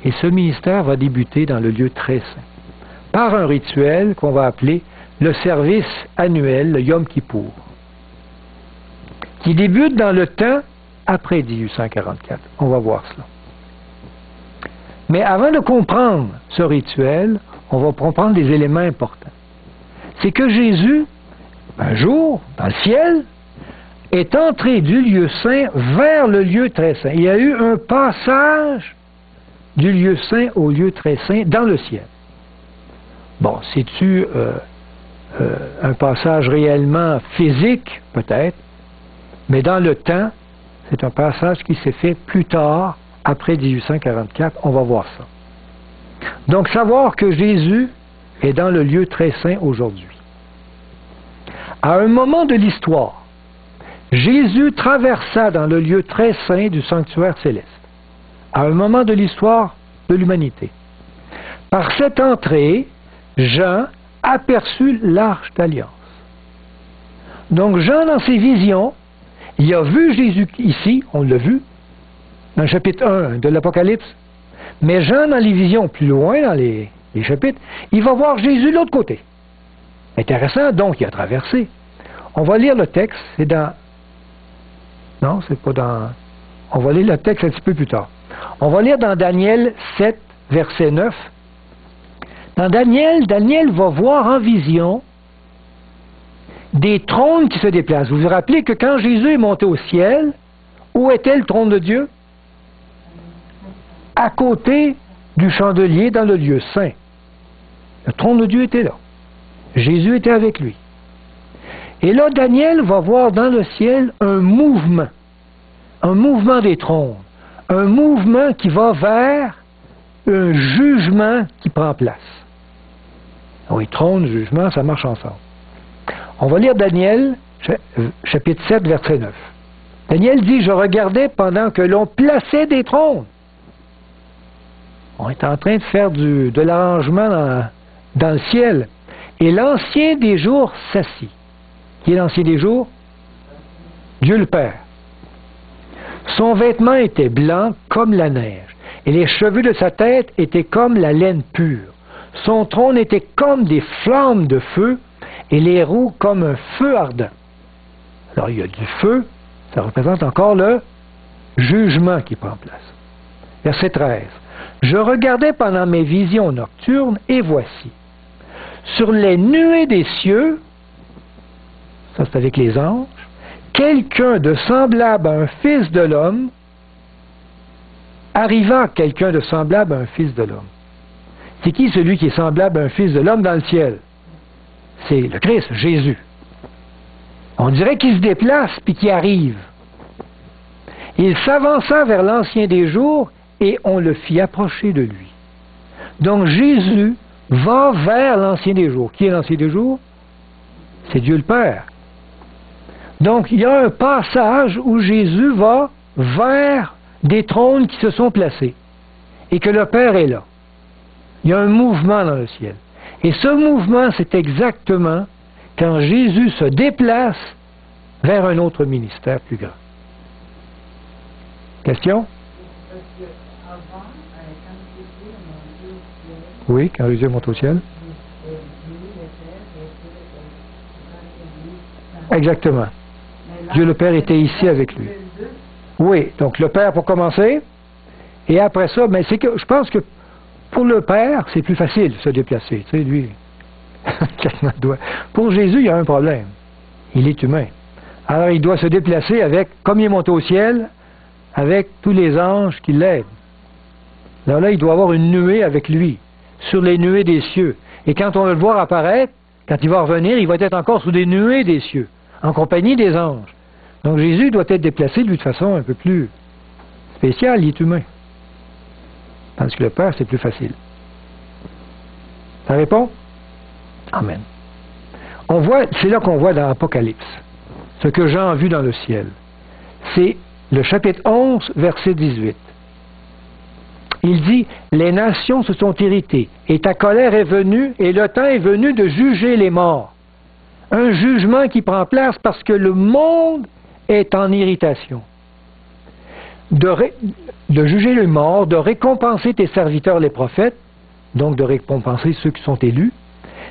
Et ce ministère va débuter dans le lieu très saint, par un rituel qu'on va appeler le service annuel, le Yom Kippour, qui débute dans le temps après 1844. On va voir cela. Mais avant de comprendre ce rituel, on va comprendre des éléments importants. C'est que Jésus, un jour, dans le ciel, est entré du lieu saint vers le lieu très saint. Il y a eu un passage du lieu saint au lieu très saint dans le ciel. Bon, c'est-tu un passage réellement physique, peut-être, mais dans le temps, c'est un passage qui s'est fait plus tard, après 1844, on va voir ça. Donc, savoir que Jésus est dans le lieu très saint aujourd'hui. À un moment de l'histoire, Jésus traversa dans le lieu très saint du sanctuaire céleste. À un moment de l'histoire de l'humanité. Par cette entrée, Jean aperçut l'Arche d'Alliance. Donc Jean, dans ses visions, il a vu Jésus ici, on l'a vu, dans le chapitre 1 de l'Apocalypse, mais Jean, dans les visions plus loin, dans les chapitres, il va voir Jésus de l'autre côté. Intéressant, donc il a traversé. On va lire le texte, c'est dans... Non, c'est pas dans... On va lire le texte un petit peu plus tard. On va lire dans Daniel 7, verset 9. Dans Daniel, Daniel va voir en vision des trônes qui se déplacent. Vous vous rappelez que quand Jésus est monté au ciel, où était le trône de Dieu? À côté du chandelier dans le lieu saint. Le trône de Dieu était là. Jésus était avec lui. Et là, Daniel va voir dans le ciel un mouvement des trônes, un mouvement qui va vers un jugement qui prend place. Oui, trône, jugement, ça marche ensemble. On va lire Daniel, chapitre 7, verset 9. Daniel dit, « Je regardais pendant que l'on plaçait des trônes. » On est en train de faire de l'arrangement dans le ciel. Et l'ancien des jours s'assit. Qui est l'ancien des jours? Dieu le Père. Son vêtement était blanc comme la neige, et les cheveux de sa tête étaient comme la laine pure. Son trône était comme des flammes de feu, et les roues comme un feu ardent. Alors il y a du feu, ça représente encore le jugement qui prend place. Verset 13. Je regardais pendant mes visions nocturnes, et voici, sur les nuées des cieux, ça c'est avec les anges, quelqu'un de semblable à un fils de l'homme, arrivant quelqu'un de semblable à un fils de l'homme. C'est qui celui qui est semblable à un fils de l'homme dans le ciel? C'est le Christ, Jésus. On dirait qu'il se déplace puis qu'il arrive. Il s'avança vers l'ancien des jours et on le fit approcher de lui. Donc Jésus va vers l'ancien des jours. Qui est l'ancien des jours? C'est Dieu le Père. Donc il y a un passage où Jésus va vers des trônes qui se sont placés et que le Père est là. Il y a un mouvement dans le ciel. Et ce mouvement, c'est exactement quand Jésus se déplace vers un autre ministère plus grand. Question? Oui, quand Jésus monte au ciel. Exactement. Dieu le Père était ici avec lui. Oui, donc le Père pour commencer, et après ça, mais c'est que je pense que pour le Père, c'est plus facile de se déplacer. Tu sais, lui, pour Jésus, il y a un problème. Il est humain. Alors il doit se déplacer avec, comme il est monté au ciel, avec tous les anges qui l'aident. Alors là, il doit avoir une nuée avec lui, sur les nuées des cieux. Et quand on va le voir apparaître, quand il va revenir, il va être encore sous des nuées des cieux, en compagnie des anges. Donc Jésus doit être déplacé, lui, de façon un peu plus spéciale, il est humain. Tandis que le Père, c'est plus facile. Ça répond? Amen. On voit, c'est là qu'on voit dans l'Apocalypse, ce que Jean a vu dans le ciel. C'est le chapitre 11, verset 18. Il dit, « Les nations se sont irritées, et ta colère est venue, et le temps est venu de juger les morts. » Un jugement qui prend place parce que le monde est en irritation. De juger les morts, de récompenser tes serviteurs les prophètes, donc de récompenser ceux qui sont élus,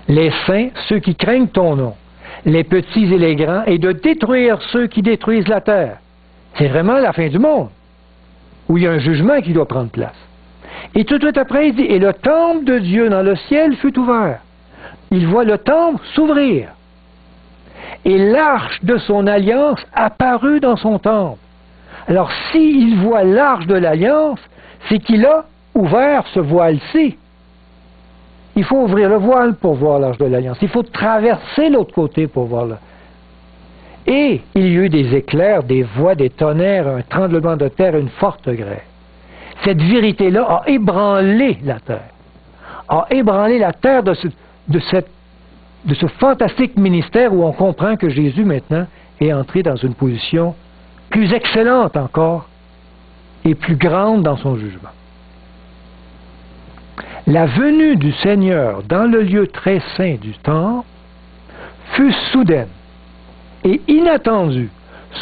les saints, ceux qui craignent ton nom, les petits et les grands, et de détruire ceux qui détruisent la terre. C'est vraiment la fin du monde, où il y a un jugement qui doit prendre place. Et tout de suite après, il dit, et le temple de Dieu dans le ciel fut ouvert. Il voit le temple s'ouvrir. Et l'arche de son alliance apparut dans son temple. Alors, s'il voit l'arche de l'alliance, c'est qu'il a ouvert ce voile-ci. Il faut ouvrir le voile pour voir l'arche de l'alliance. Il faut traverser l'autre côté pour voir le... Et il y eut des éclairs, des voix, des tonnerres, un tremblement de terre, une forte grêle. Cette vérité-là a ébranlé la terre. A ébranlé la terre de ce fantastique ministère où on comprend que Jésus, maintenant, est entré dans une position plus excellente encore et plus grande dans son jugement. La venue du Seigneur dans le lieu très saint du temple fut soudaine et inattendue.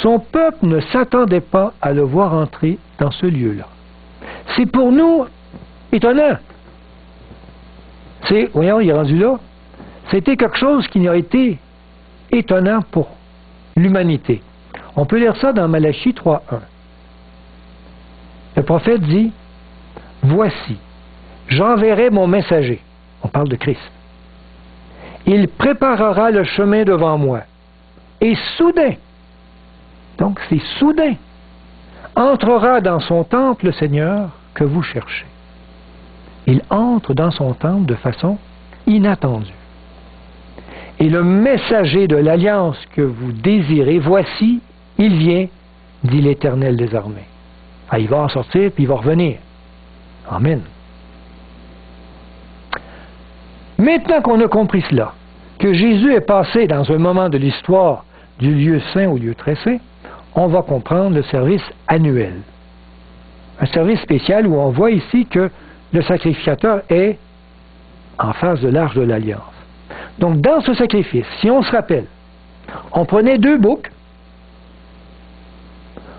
Son peuple ne s'attendait pas à le voir entrer dans ce lieu-là. C'est pour nous étonnant. Voyons, il est rendu là. C'était quelque chose qui a été étonnant pour l'humanité. On peut lire ça dans Malachie 3.1. Le prophète dit, « Voici, j'enverrai mon messager. » On parle de Christ. « Il préparera le chemin devant moi. Et soudain, donc c'est soudain, entrera dans son temple le Seigneur que vous cherchez. » Il entre dans son temple de façon inattendue. Et le messager de l'alliance que vous désirez, voici, il vient, dit l'Éternel des armées. Ah, il va en sortir, puis il va revenir. Amen. Maintenant qu'on a compris cela, que Jésus est passé dans un moment de l'histoire du lieu saint au lieu très saint, on va comprendre le service annuel. Un service spécial où on voit ici que le sacrificateur est en face de l'arche de l'Alliance. Donc, dans ce sacrifice, si on se rappelle, on prenait 2 boucs,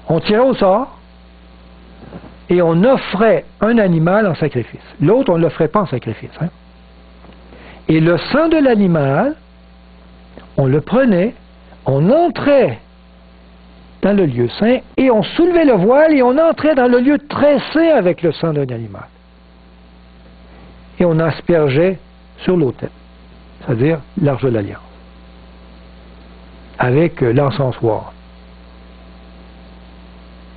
on tirait au sort, et on offrait un animal en sacrifice. L'autre, on ne l'offrait pas en sacrifice. Hein? Et le sang de l'animal, on le prenait, on entrait dans le lieu saint, et on soulevait le voile, et on entrait dans le lieu très saint avec le sang d'un animal. Et on aspergeait sur l'autel, c'est-à-dire l'arche de l'Alliance, avec l'encensoir.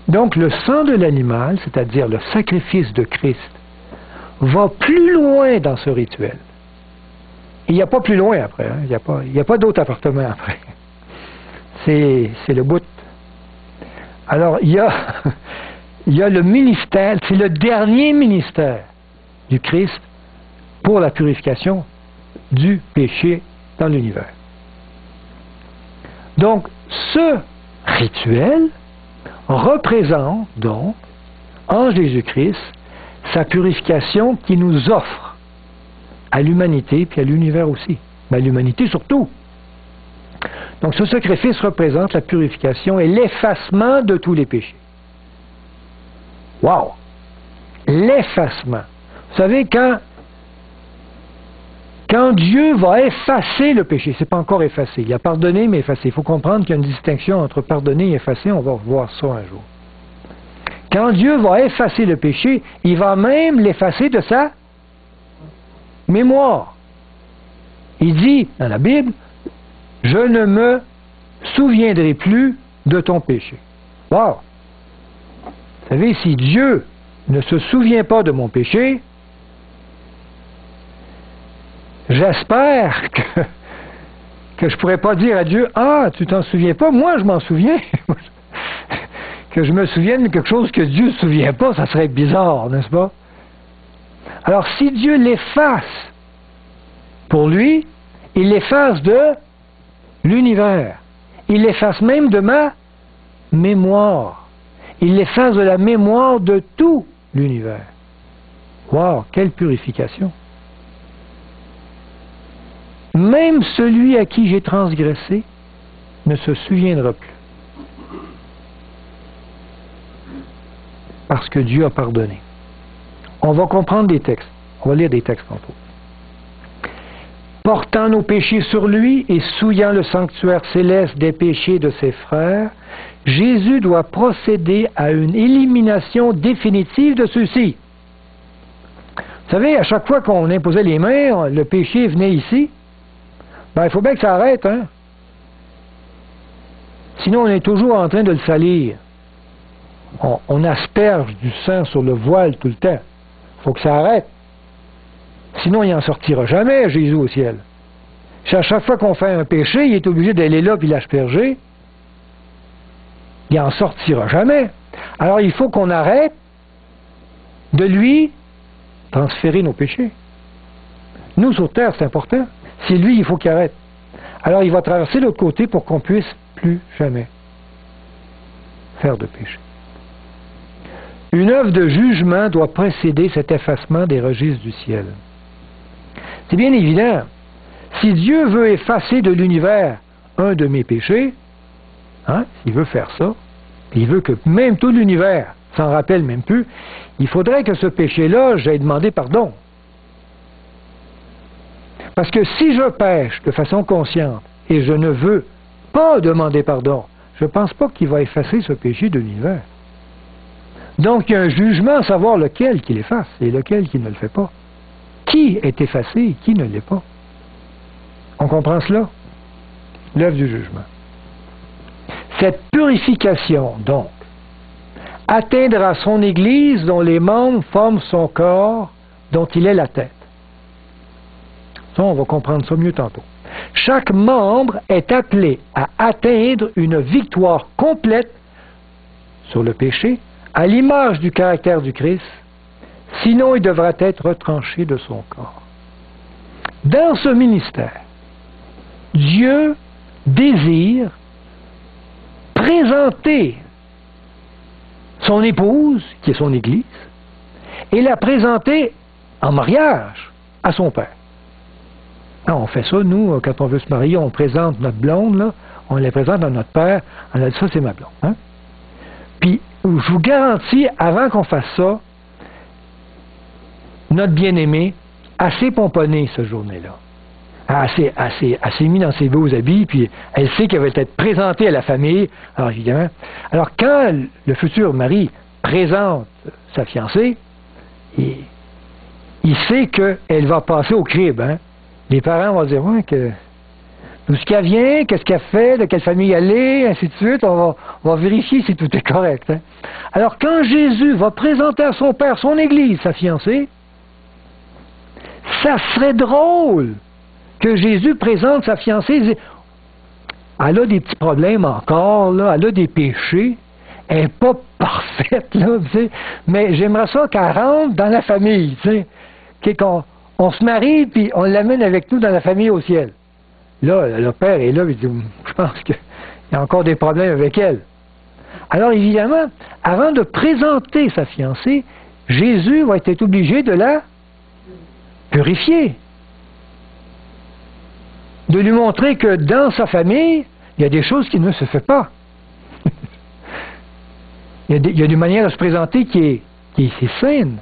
Donc le sang de l'animal, c'est-à-dire le sacrifice de Christ, va plus loin dans ce rituel. Il n'y a pas plus loin après, hein? Il n'y a pas d'autre appartement après. C'est le bout. Alors il y a le ministère, c'est le dernier ministère du Christ pour la purification du péché dans l'univers. Donc ce rituel représente donc, en Jésus-Christ, sa purification qui nous offre à l'humanité puis à l'univers aussi. Mais à l'humanité surtout. Donc ce sacrifice représente la purification et l'effacement de tous les péchés. Wow! L'effacement. Vous savez, quand Dieu va effacer le péché, c'est pas encore effacé, il a pardonné mais effacé. Il faut comprendre qu'il y a une distinction entre pardonner et effacer, on va voir ça un jour. Quand Dieu va effacer le péché, il va même l'effacer de sa mémoire. Il dit dans la Bible, « Je ne me souviendrai plus de ton péché. » Wow! Vous savez, si Dieu ne se souvient pas de mon péché, j'espère que je ne pourrais pas dire à Dieu, « Ah, tu t'en souviens pas? Moi, je m'en souviens. » Que je me souvienne de quelque chose que Dieu ne se souvient pas, ça serait bizarre, n'est-ce pas? Alors, si Dieu l'efface pour lui, il l'efface de l'univers. Il l'efface même de ma mémoire. Il l'efface de la mémoire de tout l'univers. Wow, quelle purification! Même celui à qui j'ai transgressé ne se souviendra plus. Parce que Dieu a pardonné. On va comprendre des textes. On va lire des textes tantôt. Portant nos péchés sur lui et souillant le sanctuaire céleste des péchés de ses frères, Jésus doit procéder à une élimination définitive de ceux-ci. Vous savez, à chaque fois qu'on imposait les mains, le péché venait ici. Ben, il faut bien que ça arrête, hein? Sinon, on est toujours en train de le salir. On asperge du sang sur le voile tout le temps. Il faut que ça arrête. Sinon, il n'en sortira jamais, Jésus, au ciel. Si à chaque fois qu'on fait un péché, il est obligé d'aller là et l'asperger, il n'en sortira jamais. Alors, il faut qu'on arrête de lui transférer nos péchés. Nous, sur terre, c'est important. C'est lui, il faut qu'il arrête. Alors, il va traverser l'autre côté pour qu'on puisse plus jamais faire de péché. Une œuvre de jugement doit précéder cet effacement des registres du ciel. C'est bien évident. Si Dieu veut effacer de l'univers un de mes péchés, hein, s'il veut faire ça, il veut que même tout l'univers s'en rappelle même plus, il faudrait que ce péché-là, j'aie demandé pardon. Parce que si je pêche de façon consciente et je ne veux pas demander pardon, je ne pense pas qu'il va effacer ce péché de l'univers. Donc, il y a un jugement à savoir lequel qu'il efface et lequel qui ne le fait pas. Qui est effacé et qui ne l'est pas. On comprend cela? L'œuvre du jugement. Cette purification, donc, atteindra son Église dont les membres forment son corps, dont il est la tête. Ça, on va comprendre ça mieux tantôt. Chaque membre est appelé à atteindre une victoire complète sur le péché, à l'image du caractère du Christ, sinon il devra être retranché de son corps. Dans ce ministère, Dieu désire présenter son épouse, qui est son Église, et la présenter en mariage à son Père. Alors, on fait ça, nous, quand on veut se marier, on présente notre blonde, là, on la présente à notre Père, on a dit ça, c'est ma blonde. Hein? Puis, je vous garantis, avant qu'on fasse ça, notre bien-aimée, assez pomponnée cette journée-là, assez mis dans ses beaux habits, puis elle sait qu'elle va être présentée à la famille. Alors évidemment, alors quand le futur mari présente sa fiancée, il sait qu'elle va passer au crible. Hein? Les parents vont dire ouais, d'où est-ce qu'elle vient, qu'est-ce qu'elle fait, de quelle famille elle est, ainsi de suite. On va vérifier si tout est correct. Hein? Alors quand Jésus va présenter à son Père, son Église, sa fiancée, ça serait drôle que Jésus présente sa fiancée et dit, elle a des petits problèmes encore, là, elle a des péchés, elle n'est pas parfaite, là, tu sais, mais j'aimerais ça qu'elle rentre dans la famille, tu sais, qu'on se marie, puis on l'amène avec nous dans la famille au ciel. Là, le père est là, il dit, je pense qu'il y a encore des problèmes avec elle. Alors évidemment, avant de présenter sa fiancée, Jésus va être obligé de la purifier. De lui montrer que dans sa famille, il y a des choses qui ne se font pas. il y a une manière de se présenter qui est saine.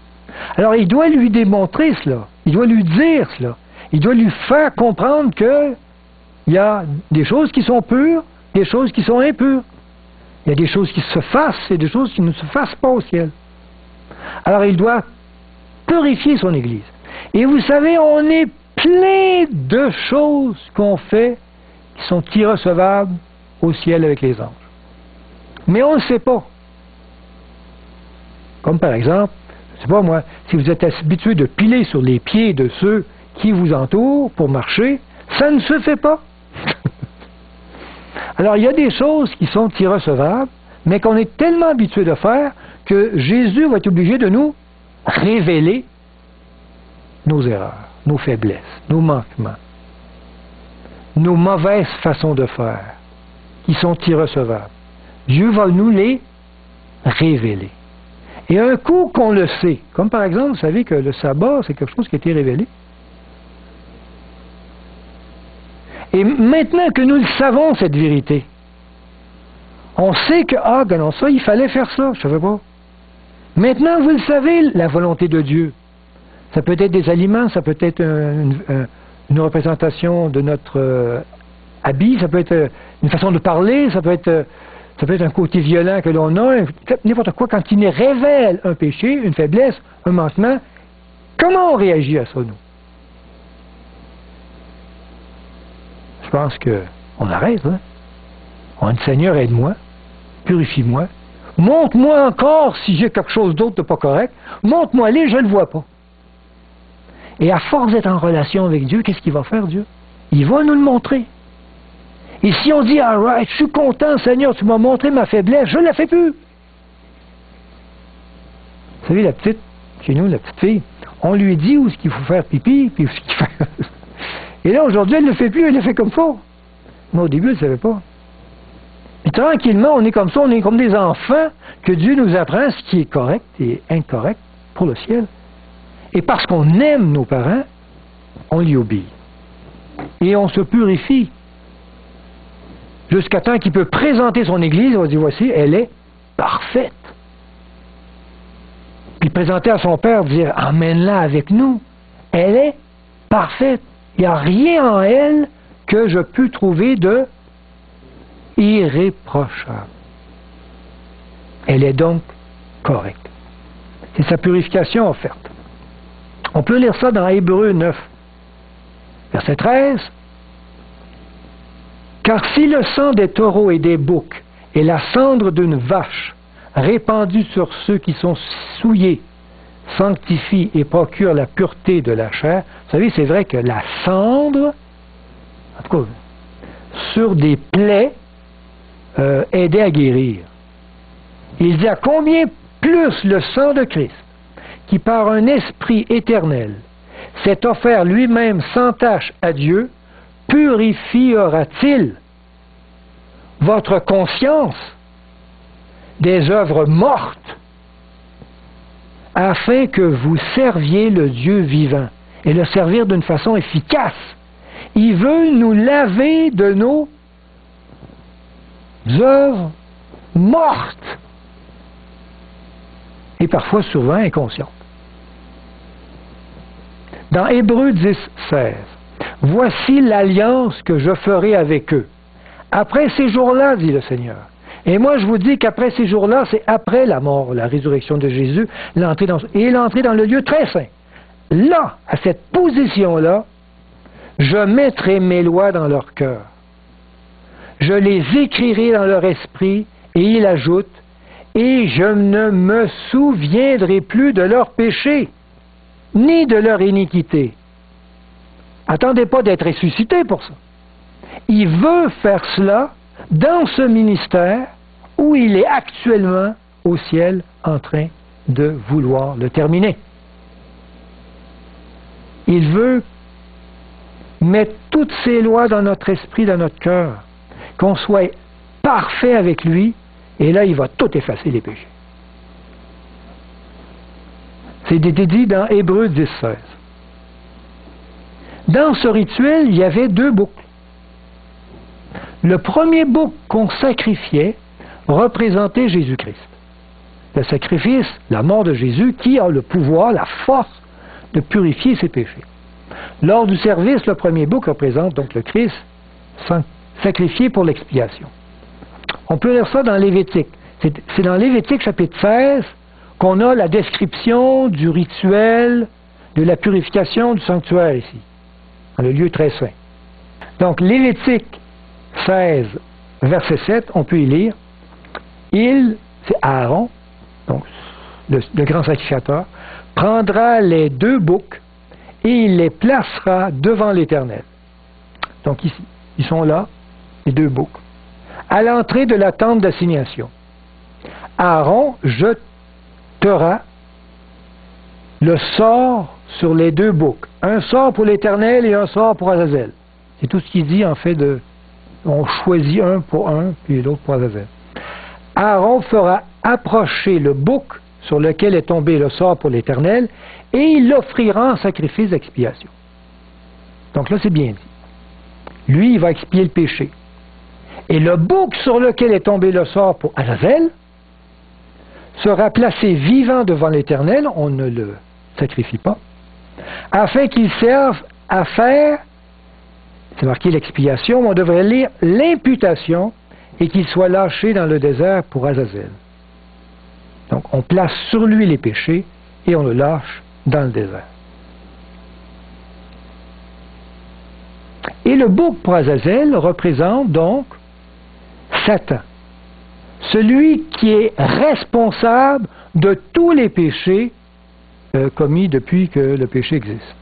Alors il doit lui démontrer cela. Il doit lui dire cela. Il doit lui faire comprendre que il y a des choses qui sont pures, des choses qui sont impures. Il y a des choses qui se fassent et des choses qui ne se fassent pas au ciel. Alors il doit purifier son Église. Et vous savez, on est plein de choses qu'on fait qui sont irrecevables au ciel avec les anges. Mais on ne le sait pas. Comme par exemple, je ne sais pas moi, si vous êtes habitué de piler sur les pieds de ceux qui vous entourent pour marcher, ça ne se fait pas. Alors il y a des choses qui sont irrecevables, mais qu'on est tellement habitué de faire que Jésus va être obligé de nous révéler nos erreurs, nos faiblesses, nos manquements, nos mauvaises façons de faire, qui sont irrecevables. Dieu va nous les révéler. Et un coup qu'on le sait, comme par exemple, vous savez que le sabbat, c'est quelque chose qui a été révélé. Et maintenant que nous le savons, cette vérité, on sait que, non, ça, il fallait faire ça, je ne savais pas. Maintenant, vous le savez, la volonté de Dieu. Ça peut être des aliments, ça peut être une représentation de notre habit, ça peut être une façon de parler, ça peut être un côté violent que l'on a, n'importe quoi. Quand il nous révèle un péché, une faiblesse, un manquement, comment on réagit à ça, nous? Je pense qu'on arrête, hein? On dit, Seigneur, aide-moi, purifie-moi, montre-moi encore si j'ai quelque chose d'autre de pas correct, montre-moi-les, je ne le vois pas. Et à force d'être en relation avec Dieu, qu'est-ce qu'il va faire, Dieu? Il va nous le montrer. Et si on dit, all right, je suis content, Seigneur, tu m'as montré ma faiblesse, je ne la fais plus. Vous savez, chez nous, la petite fille, on lui dit où est-ce qu'il faut faire pipi, puis où est-ce qu'il fait. Et là, aujourd'hui, elle ne le fait plus, elle le fait comme ça. Mais au début, elle ne savait pas. Puis tranquillement, on est comme ça, on est comme des enfants que Dieu nous apprend ce qui est correct et incorrect pour le ciel. Et parce qu'on aime nos parents, on lui obéit. Et on se purifie. Jusqu'à temps qu'il peut présenter son Église, on va dire, voici, elle est parfaite. Puis présenter à son Père, dire, emmène-la avec nous. Elle est parfaite. Il n'y a rien en elle que je peux trouver de irréprochable. Elle est donc correcte. C'est sa purification offerte. On peut lire ça dans Hébreux 9, verset 13. Car si le sang des taureaux et des boucs et la cendre d'une vache répandue sur ceux qui sont souillés sanctifie et procure la pureté de la chair, vous savez, c'est vrai que la cendre, en tout cas, sur des plaies, aidait à guérir. Il dit à combien plus le sang de Christ, qui par un esprit éternel s'est offert lui-même sans tache à Dieu, purifiera-t-il votre conscience des œuvres mortes, afin que vous serviez le Dieu vivant, et le servir d'une façon efficace. Il veut nous laver de nos œuvres mortes, et parfois souvent inconscientes. Dans Hébreux 10, 16, « Voici l'alliance que je ferai avec eux. Après ces jours-là, dit le Seigneur. » Et moi, je vous dis qu'après ces jours-là, c'est après la mort, la résurrection de Jésus, l'entrée dans le lieu très saint. Là, à cette position-là, je mettrai mes lois dans leur cœur. Je les écrirai dans leur esprit, et il ajoute, et je ne me souviendrai plus de leurs péchés, ni de leur iniquité. Attendez pas d'être ressuscité pour ça. Il veut faire cela dans ce ministère où il est actuellement au ciel en train de vouloir le terminer. Il veut mettre toutes ces lois dans notre esprit, dans notre cœur, qu'on soit parfait avec lui, et là, il va tout effacer les péchés. C'est dit dans Hébreux 10, 16. Dans ce rituel, il y avait 2 boucs. Le premier bouc qu'on sacrifiait représentait Jésus-Christ. Le sacrifice, la mort de Jésus, qui a le pouvoir, la force de purifier ses péchés. Lors du service, le premier bouc représente donc le Christ sacrifié pour l'expiation. On peut lire ça dans Lévitique. C'est dans Lévitique chapitre 16 qu'on a la description du rituel de la purification du sanctuaire ici, dans le lieu très saint. Donc Lévitique 16, verset 7, on peut y lire, c'est Aaron, donc le grand sacrificateur, prendra les 2 boucs et il les placera devant l'Éternel. Donc ici, ils sont là, les 2 boucs, à l'entrée de la tente d'assignation. Aaron jetera le sort sur les 2 boucs. Un sort pour l'Éternel et un sort pour Azazel. C'est tout ce qu'il dit en fait on choisit un pour un, puis l'autre pour Azazel. Aaron fera approcher le bouc sur lequel est tombé le sort pour l'Éternel, et il l'offrira en sacrifice d'expiation. Donc là, c'est bien dit. Lui, il va expier le péché. Et le bouc sur lequel est tombé le sort pour Azazel sera placé vivant devant l'Éternel, on ne le sacrifie pas, afin qu'il serve à faire, c'est marqué l'expiation, on devrait lire l'imputation, et qu'il soit lâché dans le désert pour Azazel. Donc, on place sur lui les péchés et on le lâche dans le désert. Et le bouc pour Azazel représente donc Satan, celui qui est responsable de tous les péchés commis depuis que le péché existe.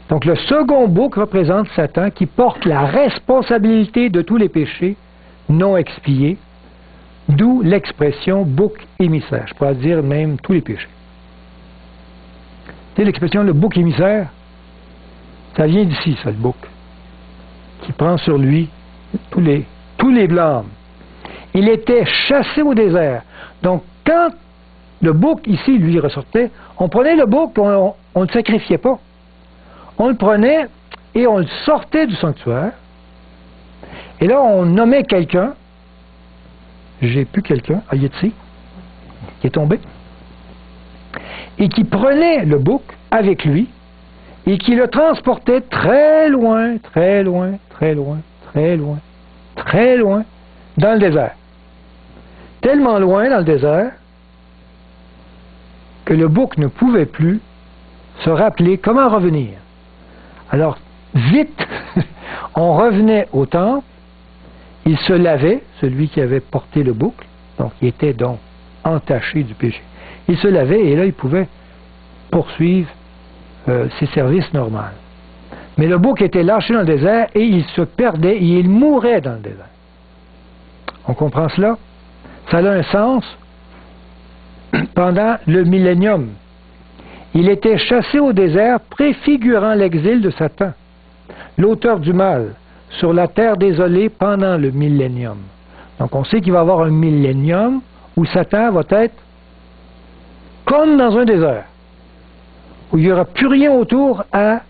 Donc, le second bouc représente Satan qui porte la responsabilité de tous les péchés non expiés, d'où l'expression bouc émissaire. Je pourrais dire même tous les péchés. Tu sais, l'expression le bouc émissaire, ça vient d'ici, ça, le bouc, qui prend sur lui tous les blâmes. Il était chassé au désert. Donc, quand le bouc, ici, lui, ressortait, on prenait le bouc, on ne le sacrifiait pas. On le prenait et on le sortait du sanctuaire. Et là, on nommait quelqu'un. J'ai plus quelqu'un, Ayetsi, qui est tombé. Et qui prenait le bouc avec lui et qui le transportait très loin, très loin, très loin, très loin, très loin dans le désert. Tellement loin dans le désert que le bouc ne pouvait plus se rappeler comment revenir. Alors, vite, on revenait au temple. Il se lavait, celui qui avait porté le bouc, donc il était donc entaché du péché. Il se lavait et là, il pouvait poursuivre ses services normaux. Mais le bouc était lâché dans le désert et il se perdait et il mourait dans le désert. On comprend cela? Ça a un sens pendant le millénium. Il était chassé au désert, préfigurant l'exil de Satan, l'auteur du mal, sur la terre désolée pendant le millénium. Donc on sait qu'il va y avoir un millénium où Satan va être comme dans un désert, où il n'y aura plus rien autour à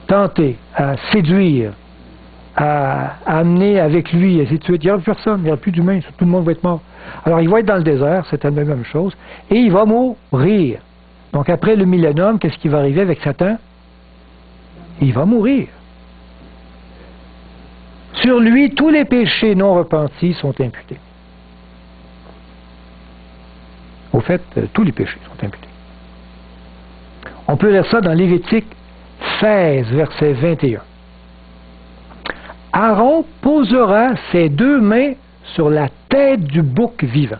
tenter, à séduire, à amener avec lui, et ainsi de suite. Il n'y aura plus personne, il n'y aura plus d'humains, tout le monde va être mort. Alors il va être dans le désert, c'est la même chose, et il va mourir. Donc après le millénium, qu'est-ce qui va arriver avec Satan? Il va mourir. Sur lui, tous les péchés non repentis sont imputés. Au fait, tous les péchés sont imputés. On peut lire ça dans Lévitique 16, verset 21. Aaron posera ses 2 mains sur la tête du bouc vivant.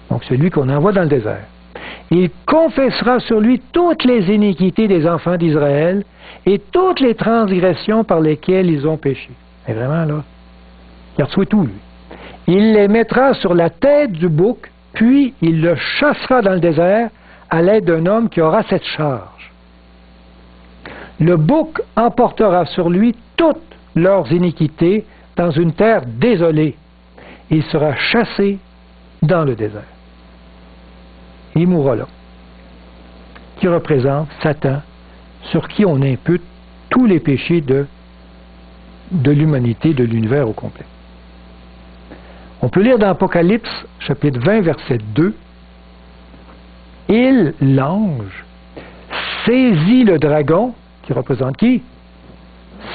Donc celui qu'on envoie dans le désert. Il confessera sur lui toutes les iniquités des enfants d'Israël et toutes les transgressions par lesquelles ils ont péché. Et vraiment, là, il reçoit tout, lui. Il les mettra sur la tête du bouc, puis il le chassera dans le désert à l'aide d'un homme qui aura cette charge. Le bouc emportera sur lui toutes leurs iniquités dans une terre désolée. Il sera chassé dans le désert. Il mourra là, qui représente Satan, sur qui on impute tous les péchés de l'humanité, de l'univers au complet. On peut lire dans Apocalypse, chapitre 20, verset 2, « Il, l'ange, saisit le dragon, qui représente qui?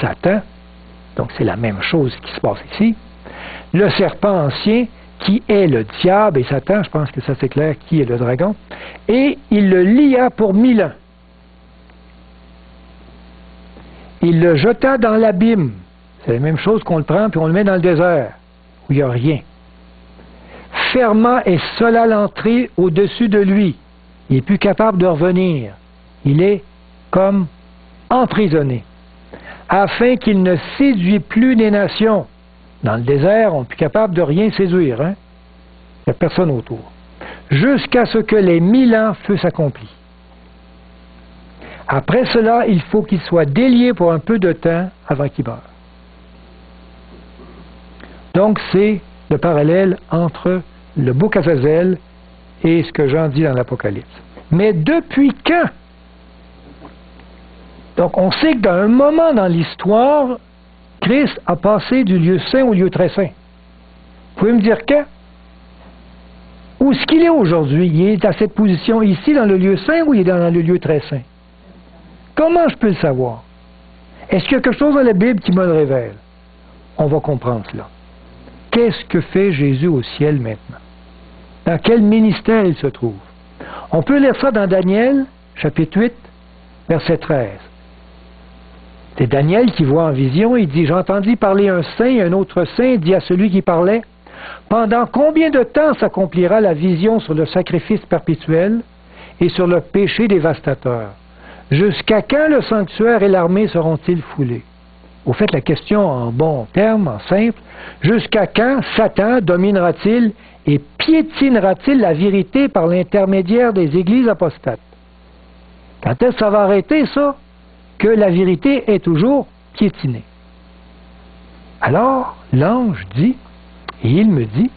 Satan. Donc c'est la même chose qui se passe ici. Le serpent ancien, qui est le diable et Satan, je pense que ça c'est clair, qui est le dragon, et il le lia pour 1000 ans. Il le jeta dans l'abîme. C'est la même chose qu'on le prend puis on le met dans le désert, où il n'y a rien. Ferma et sella l'entrée au-dessus de lui. Il n'est plus capable de revenir. Il est comme emprisonné, afin qu'il ne séduit plus des nations. Dans le désert, on n'est plus capable de rien séduire. Hein? Il n'y a personne autour. Jusqu'à ce que les 1000 ans fussent accomplis. Après cela, il faut qu'il soit délié pour un peu de temps avant qu'il meure. Donc, c'est le parallèle entre le bouc Azazel et ce que Jean dit dans l'Apocalypse. Mais depuis quand? Donc, on sait que dans un moment dans l'histoire, Christ a passé du lieu saint au lieu très saint. Vous pouvez me dire quand? Où est-ce qu'il est aujourd'hui? Il est à cette position ici dans le lieu saint ou il est dans le lieu très saint? Comment je peux le savoir? Est-ce qu'il y a quelque chose dans la Bible qui me le révèle? On va comprendre cela. Qu'est-ce que fait Jésus au ciel maintenant? Dans quel ministère il se trouve? On peut lire ça dans Daniel, chapitre 8, verset 13. C'est Daniel qui voit en vision, il dit « J'entendis parler un saint, et un autre saint dit à celui qui parlait, « Pendant combien de temps s'accomplira la vision sur le sacrifice perpétuel et sur le péché dévastateur? Jusqu'à quand le sanctuaire et l'armée seront-ils foulés? » Au fait, la question en bon terme, en simple, jusqu'à quand Satan dominera-t-il et piétinera-t-il la vérité par l'intermédiaire des églises apostates? Quand est-ce que ça va arrêter, ça? Que la vérité est toujours piétinée. Alors, l'ange dit, et il me dit,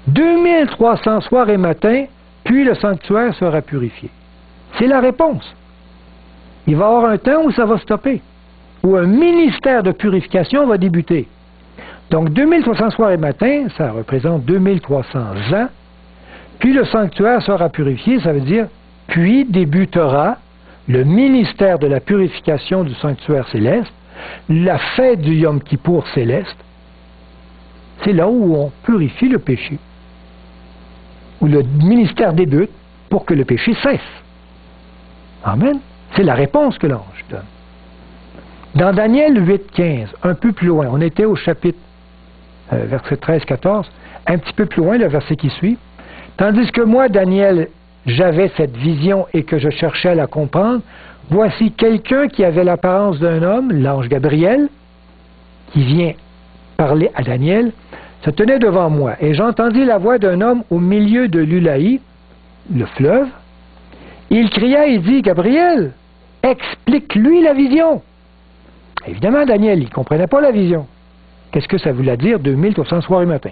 2300 soirs et matins, puis le sanctuaire sera purifié. C'est la réponse. Il va y avoir un temps où ça va stopper, où un ministère de purification va débuter. Donc, 2300 soirs et matins, ça représente 2300 ans, puis le sanctuaire sera purifié, ça veut dire, puis débutera le ministère de la purification du sanctuaire céleste, la fête du Yom Kippour céleste, c'est là où on purifie le péché, où le ministère débute pour que le péché cesse. Amen. C'est la réponse que l'ange donne. Dans Daniel 8,15, un peu plus loin, on était au chapitre verset 13-14, un petit peu plus loin, le verset qui suit, tandis que moi, Daniel, j'avais cette vision et que je cherchais à la comprendre, voici quelqu'un qui avait l'apparence d'un homme, l'ange Gabriel, qui vient parler à Daniel, se tenait devant moi, et j'entendis la voix d'un homme au milieu de l'Ulaï, le fleuve. Il cria et dit, Gabriel, explique-lui la vision. Évidemment, Daniel, il ne comprenait pas la vision. Qu'est-ce que ça voulait dire 2300 soirs et matins?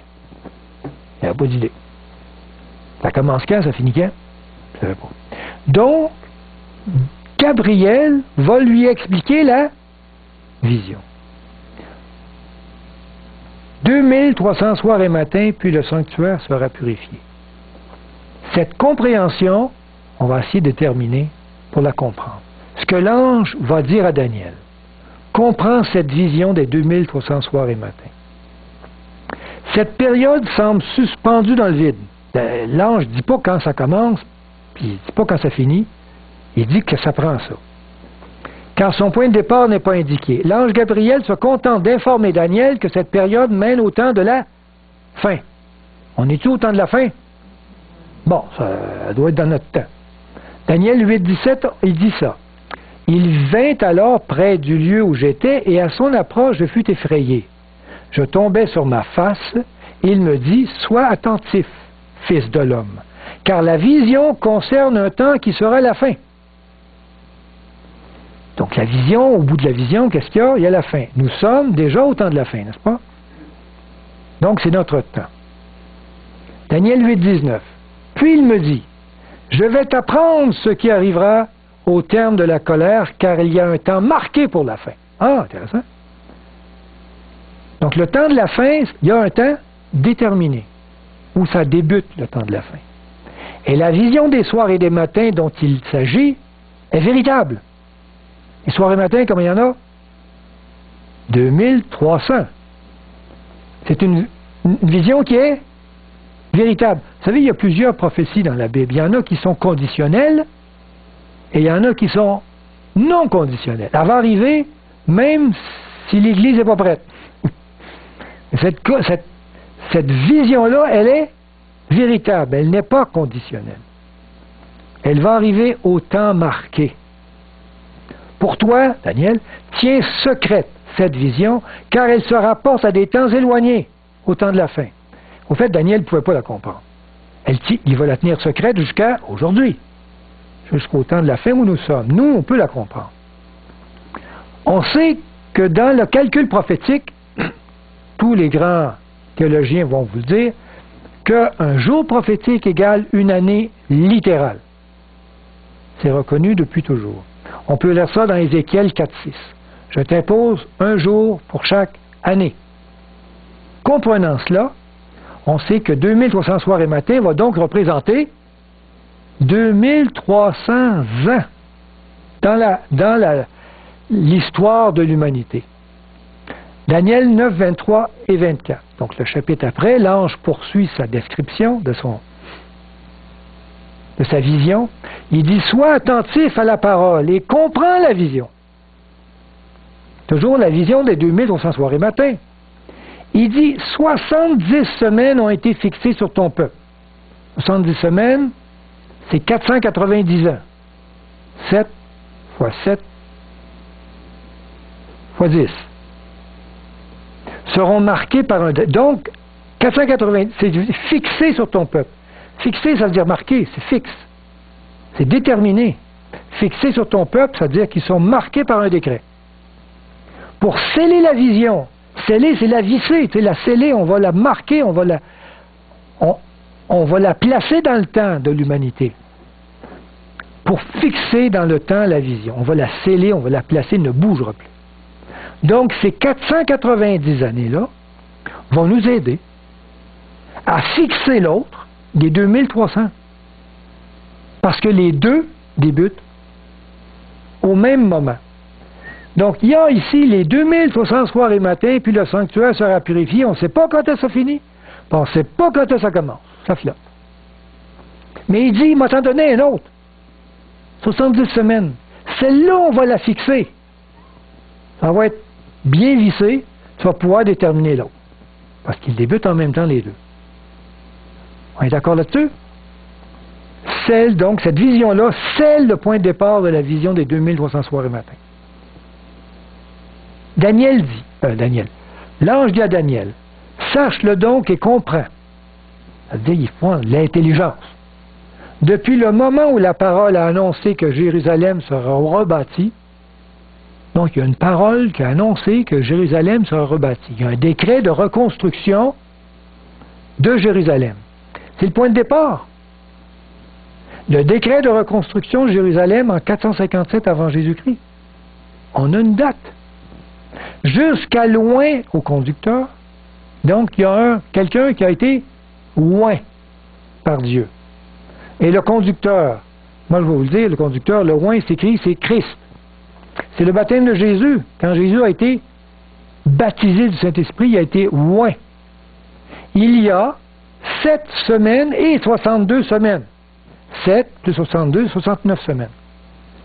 Il n'avait pas d'idée. Ça commence quand, ça finit quand? Je ne savais pas. Donc, Gabriel va lui expliquer la vision. 2300 soirs et matins, puis le sanctuaire sera purifié. Cette compréhension, on va essayer de terminer pour la comprendre. Ce que l'ange va dire à Daniel, comprends cette vision des 2300 soirs et matins. Cette période semble suspendue dans le vide. L'ange ne dit pas quand ça commence, puis il ne dit pas quand ça finit, il dit que ça prend ça. Car son point de départ n'est pas indiqué. L'ange Gabriel se contente d'informer Daniel que cette période mène au temps de la fin. On est-tu au temps de la fin? Bon, ça doit être dans notre temps. Daniel 8,17, il dit ça. Il vint alors près du lieu où j'étais, et à son approche, je fus effrayé. Je tombai sur ma face, et il me dit, sois attentif, fils de l'homme, car la vision concerne un temps qui sera la fin. Donc la vision, au bout de la vision, qu'est-ce qu'il y a? Il y a la fin. Nous sommes déjà au temps de la fin, n'est-ce pas? Donc c'est notre temps. Daniel 8,19. Puis il me dit, je vais t'apprendre ce qui arrivera au terme de la colère, car il y a un temps marqué pour la fin. Ah, intéressant. Donc le temps de la fin, il y a un temps déterminé, où ça débute le temps de la fin. Et la vision des soirs et des matins dont il s'agit est véritable. Les soirs et matins, comme il y en a? 2300. C'est une vision qui est véritable. Vous savez, il y a plusieurs prophéties dans la Bible. Il y en a qui sont conditionnelles et il y en a qui sont non conditionnelles. Elle va arriver même si l'Église n'est pas prête. Cette vision-là, elle est véritable. Elle n'est pas conditionnelle. Elle va arriver au temps marqué. Pour toi, Daniel, tiens secrète cette vision, car elle se rapporte à des temps éloignés, au temps de la fin. Au fait, Daniel ne pouvait pas la comprendre. Il va la tenir secrète jusqu'à aujourd'hui, jusqu'au temps de la fin où nous sommes. Nous, on peut la comprendre. On sait que dans le calcul prophétique, tous les grands théologiens vont vous dire qu'un jour prophétique égale une année littérale. C'est reconnu depuis toujours. On peut lire ça dans Ézéchiel 4,6. Je t'impose un jour pour chaque année. Comprenant cela, on sait que 2300 soirs et matins va donc représenter 2300 ans dans l'histoire de l'humanité. Daniel 9, 23 et 24. Donc le chapitre après, l'ange poursuit sa description de sa vision. Il dit, sois attentif à la parole et comprends la vision. Toujours la vision des 2300 soirs et matins. Il dit, 70 semaines ont été fixées sur ton peuple. 70 semaines, c'est 490 ans. 7 fois 7 fois 10. Seront marqués par un... Donc, 480, c'est fixé sur ton peuple. Fixé, ça veut dire marqué, c'est fixe. C'est déterminé. Fixé sur ton peuple, ça veut dire qu'ils sont marqués par un décret. Pour sceller la vision, sceller, c'est la visser. Tu sais, la sceller, on va la marquer, on va la placer dans le temps de l'humanité. Pour fixer dans le temps la vision. On va la sceller, on va la placer, elle ne bougera plus. Donc, ces 490 années-là vont nous aider à fixer l'autre des 2300. Parce que les deux débutent au même moment. Donc, il y a ici les 2300 soirs et matins, puis le sanctuaire sera purifié. On ne sait pas quand ça finit, puis on ne sait pas quand ça commence. Ça flotte. Mais il dit, il m'a t'en donné un autre. 70 semaines. Celle-là, on va la fixer. Ça va être bien vissé, tu vas pouvoir déterminer l'autre. Parce qu'ils débutent en même temps les deux. On est d'accord là-dessus? Donc, cette vision-là, c'est le point de départ de la vision des 2300 soirs et matins. L'ange dit à Daniel, Sache-le donc et comprends. Ça veut dire qu'il faut de l'intelligence. Depuis le moment où la parole a annoncé que Jérusalem sera rebâtie, donc il y a une parole qui a annoncé que Jérusalem sera rebâtie. Il y a un décret de reconstruction de Jérusalem. C'est le point de départ. Le décret de reconstruction de Jérusalem en 457 avant Jésus-Christ. On a une date. Jusqu'à loin au conducteur. Donc, il y a quelqu'un qui a été loin par Dieu. Et le conducteur, moi je vais vous le dire, le conducteur, le loin, c'est écrit, c'est Christ. C'est le baptême de Jésus. Quand Jésus a été baptisé du Saint-Esprit, il a été loin. Il y a 7 semaines et 62 semaines. 7 plus 62, 69 semaines.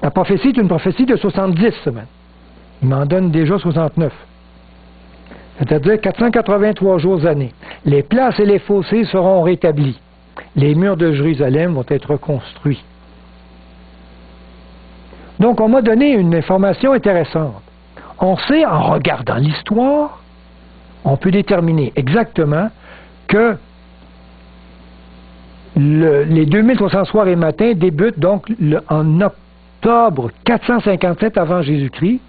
La prophétie est une prophétie de 70 semaines. Il m'en donne déjà 69. C'est-à-dire 483 jours années. Les places et les fossés seront rétablis. Les murs de Jérusalem vont être construits. Donc, on m'a donné une information intéressante. On sait, en regardant l'histoire, on peut déterminer exactement que les 2300 soirs et matins débutent donc en octobre 457 avant Jésus-Christ,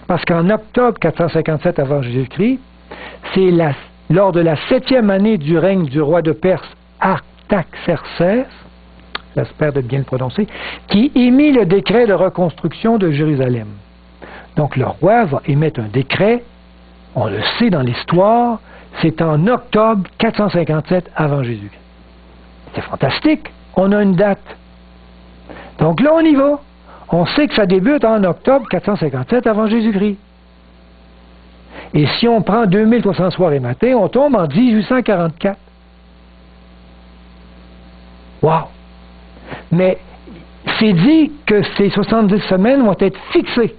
parce qu'en octobre 457 avant Jésus-Christ, c'est lors de la 7e année du règne du roi de Perse, Artaxerxès, j'espère de bien le prononcer, qui émit le décret de reconstruction de Jérusalem. Donc le roi va émettre un décret, on le sait dans l'histoire, c'est en octobre 457 avant Jésus-Christ. C'est fantastique, on a une date. Donc là on y va. On sait que ça débute en octobre 457 avant Jésus-Christ. Et si on prend 2300 soirs et matins, on tombe en 1844. Wow! Mais c'est dit que ces 70 semaines vont être fixées.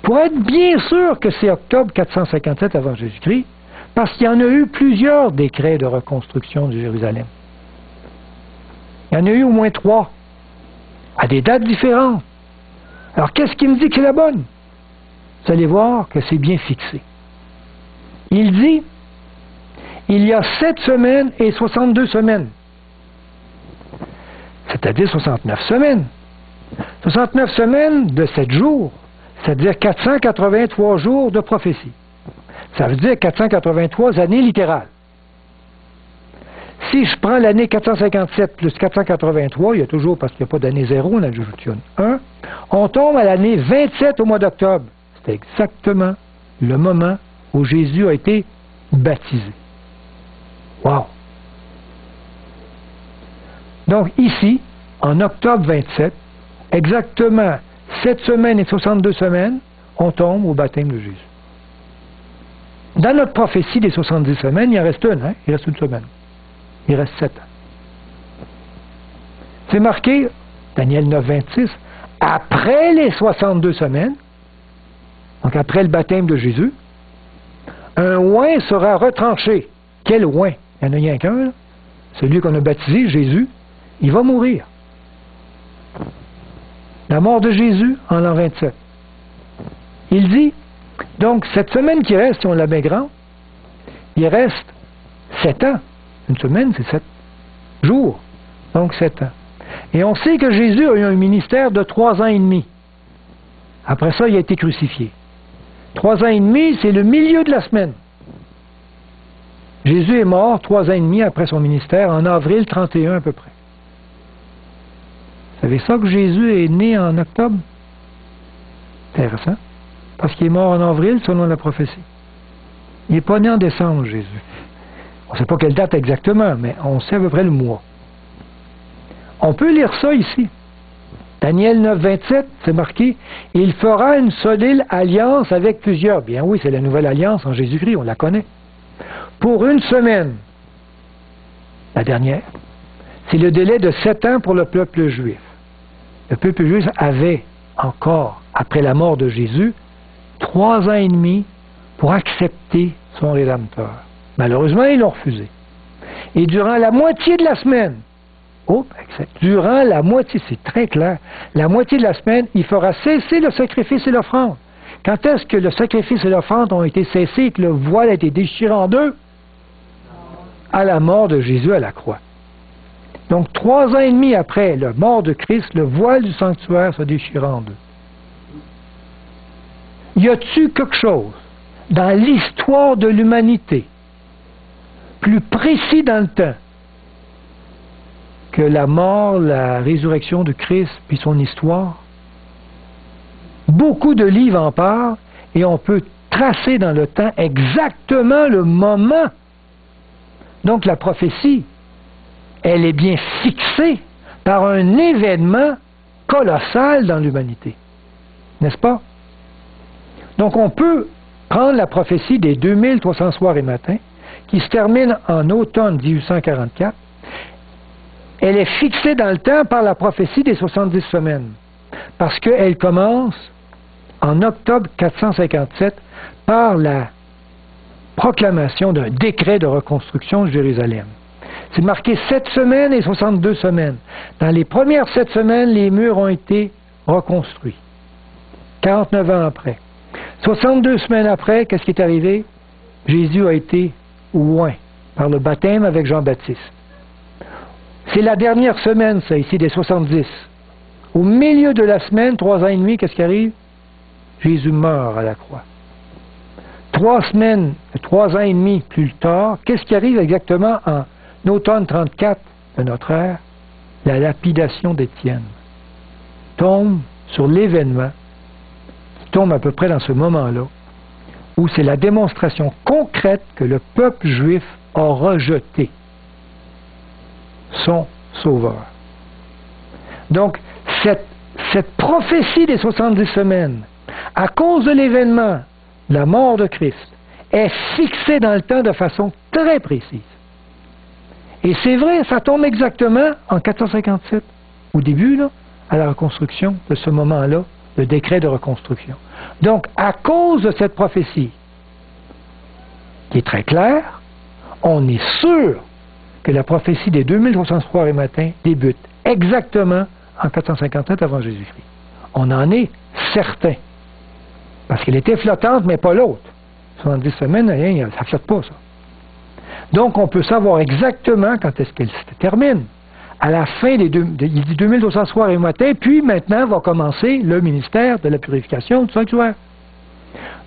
Pour être bien sûr que c'est octobre 457 avant Jésus-Christ, parce qu'il y en a eu plusieurs décrets de reconstruction de Jérusalem. Il y en a eu au moins 3, à des dates différentes. Alors qu'est-ce qui me dit que c'est la bonne? Vous allez voir que c'est bien fixé. Il dit, il y a 7 semaines et 62 semaines. C'est-à-dire 69 semaines. 69 semaines de 7 jours, c'est-à-dire 483 jours de prophétie. Ça veut dire 483 années littérales. Si je prends l'année 457 plus 483, il y a toujours, parce qu'il n'y a pas d'année 0, on ajoute une 1, on tombe à l'année 27 au mois d'octobre. C'est exactement le moment où Jésus a été baptisé. Wow! Donc ici, en octobre 27, exactement 7 semaines et 62 semaines, on tombe au baptême de Jésus. Dans notre prophétie des 70 semaines, il en reste une, hein? Il reste une semaine. Il reste 7 ans. C'est marqué, Daniel 9, 26, après les 62 semaines, donc après le baptême de Jésus, un oint sera retranché. Quel oint? Il n'y en a rien qu'un, là. Celui qu'on a baptisé, Jésus, il va mourir. La mort de Jésus en l'an 27. Il dit, donc cette semaine qui reste, si on la met grand, il reste 7 ans. Une semaine, c'est 7 jours. Donc 7 ans. Et on sait que Jésus a eu un ministère de 3 ans et demi. Après ça, il a été crucifié. 3 ans et demi, c'est le milieu de la semaine. Jésus est mort 3 ans et demi après son ministère, en avril 31 à peu près. Vous savez ça que Jésus est né en octobre? Intéressant. Parce qu'il est mort en avril selon la prophétie. Il n'est pas né en décembre, Jésus. On ne sait pas quelle date exactement, mais on sait à peu près le mois. On peut lire ça ici. Daniel 9, 27, c'est marqué, « Il fera une solide alliance avec plusieurs. » Bien oui, c'est la nouvelle alliance en Jésus-Christ, on la connaît. Pour une semaine. La dernière. C'est le délai de 7 ans pour le peuple juif. Le peuple juif avait encore, après la mort de Jésus, 3 ans et demi pour accepter son Rédempteur. Malheureusement, ils l'ont refusé. Et durant la moitié de la semaine, durant la moitié, c'est très clair, la moitié de la semaine, il fera cesser le sacrifice et l'offrande. Quand est-ce que le sacrifice et l'offrande ont été cessés et que le voile a été déchiré en deux? À la mort de Jésus à la croix. Donc, 3 ans et demi après la mort de Christ, le voile du sanctuaire se déchire en deux. Y a-t-il quelque chose dans l'histoire de l'humanité plus précis dans le temps que la mort, la résurrection de Christ puis son histoire? Beaucoup de livres en parlent et on peut tracer dans le temps exactement le moment. Donc la prophétie, elle est bien fixée par un événement colossal dans l'humanité. N'est-ce pas? Donc on peut prendre la prophétie des 2300 soirs et matins, qui se termine en automne 1844. Elle est fixée dans le temps par la prophétie des 70 semaines, parce qu'elle commence en octobre 457 par la proclamation d'un décret de reconstruction de Jérusalem. C'est marqué 7 semaines et 62 semaines. Dans les premières 7 semaines, les murs ont été reconstruits. 49 ans après. 62 semaines après, qu'est-ce qui est arrivé? Jésus a été oint par le baptême avec Jean-Baptiste. C'est la dernière semaine, ça, ici, des 70. Au milieu de la semaine, 3 ans et demi, qu'est-ce qui arrive? Jésus meurt à la croix. 3 semaines, 3 ans et demi plus tard, qu'est-ce qui arrive exactement en automne 34 de notre ère? La lapidation d'Étienne tombe sur l'événement qui tombe à peu près dans ce moment-là, où c'est la démonstration concrète que le peuple juif a rejeté son Sauveur. Donc, cette prophétie des 70 semaines, à cause de l'événement, la mort de Christ, est fixée dans le temps de façon très précise. Et c'est vrai, ça tombe exactement en 457, au début, là, à la reconstruction de ce moment-là, le décret de reconstruction. Donc, à cause de cette prophétie, qui est très claire, on est sûr que la prophétie des 2300 soirs et matins débute exactement en 457 avant Jésus-Christ. On en est certain. Parce qu'elle était flottante, mais pas l'autre. 70 semaines, rien, ça ne flotte pas, ça. Donc, on peut savoir exactement quand est-ce qu'elle se termine. À la fin il dit 2200 soirs et matins, puis maintenant va commencer le ministère de la purification du sanctuaire.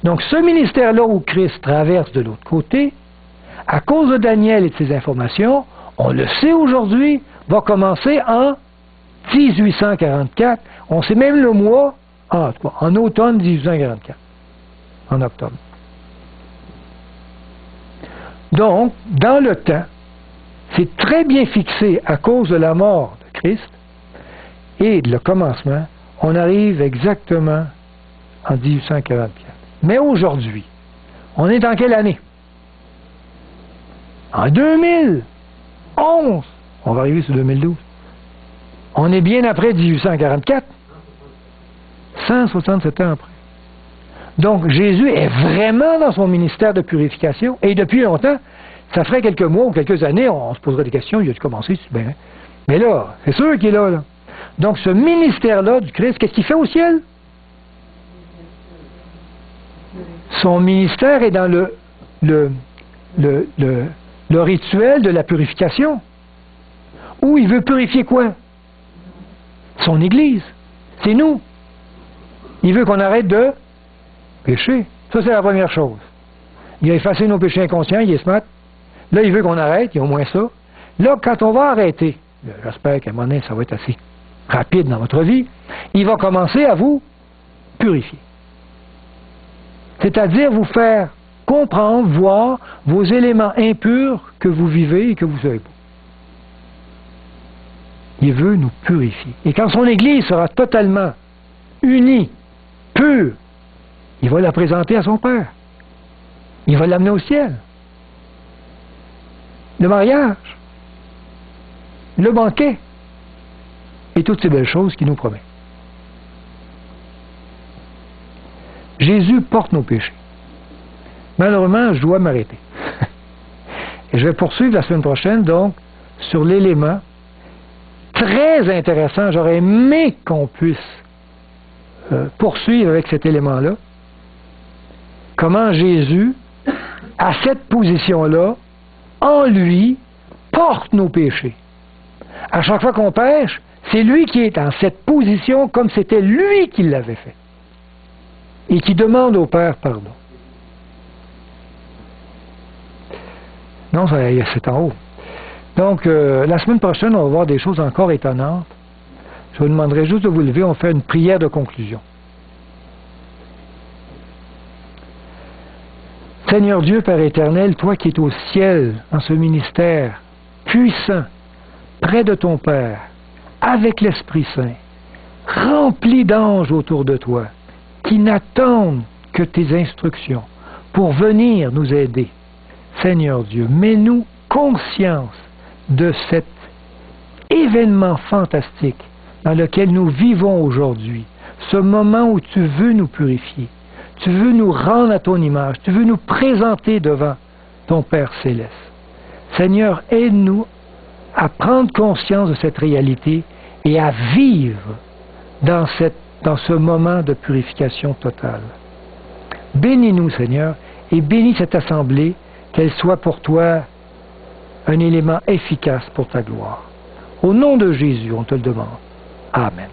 Donc, ce ministère-là où Christ traverse de l'autre côté, à cause de Daniel et de ses informations, on le sait aujourd'hui, va commencer en 1844. On sait même le mois, en automne 1844, en octobre. Donc, dans le temps, c'est très bien fixé à cause de la mort de Christ et de le commencement, on arrive exactement en 1844. Mais aujourd'hui, on est en quelle année? En 2011. On va arriver sur 2012. On est bien après 1844. 167 ans après. Donc, Jésus est vraiment dans son ministère de purification. Et depuis longtemps, ça ferait quelques mois ou quelques années, on se poserait des questions. Il a dû commencer, ben, mais là, c'est sûr qu'il est là. Donc, ce ministère-là du Christ, qu'est-ce qu'il fait au ciel? Son ministère est dans le rituel de la purification. Où il veut purifier quoi? Son Église. C'est nous. Il veut qu'on arrête de pécher. Ça, c'est la première chose. Il a effacé nos péchés inconscients, il est smart. Là, il veut qu'on arrête, il y a au moins ça. Là, quand on va arrêter, j'espère qu'à un moment donné, ça va être assez rapide dans votre vie, il va commencer à vous purifier. C'est-à-dire vous faire comprendre, voir vos éléments impurs que vous vivez et que vous ne savez pas. Il veut nous purifier. Et quand son Église sera totalement unie, pure, il va la présenter à son Père. Il va l'amener au ciel. Le mariage, le banquet, et toutes ces belles choses qu'il nous promet. Jésus porte nos péchés. Malheureusement, je dois m'arrêter. Et je vais poursuivre la semaine prochaine, donc, sur l'élément très intéressant. J'aurais aimé qu'on puisse poursuivre avec cet élément-là. comment Jésus, à cette position-là, en lui, porte nos péchés. À chaque fois qu'on pêche, c'est lui qui est en cette position comme c'était lui qui l'avait fait. Et qui demande au Père pardon. Non, c'est en haut. Donc, la semaine prochaine, on va voir des choses encore étonnantes. Je vous demanderai juste de vous lever, on fait une prière de conclusion. Seigneur Dieu, Père éternel, toi qui es au ciel, dans ce ministère puissant, près de ton Père, avec l'Esprit Saint, rempli d'anges autour de toi, qui n'attendent que tes instructions pour venir nous aider. Seigneur Dieu, mets-nous conscience de cet événement fantastique dans lequel nous vivons aujourd'hui, ce moment où tu veux nous purifier, tu veux nous rendre à ton image, tu veux nous présenter devant ton Père céleste. Seigneur, aide-nous à prendre conscience de cette réalité et à vivre dans ce moment de purification totale. Bénis-nous, Seigneur, et bénis cette assemblée, qu'elle soit pour toi un élément efficace pour ta gloire. Au nom de Jésus, on te le demande. Amen.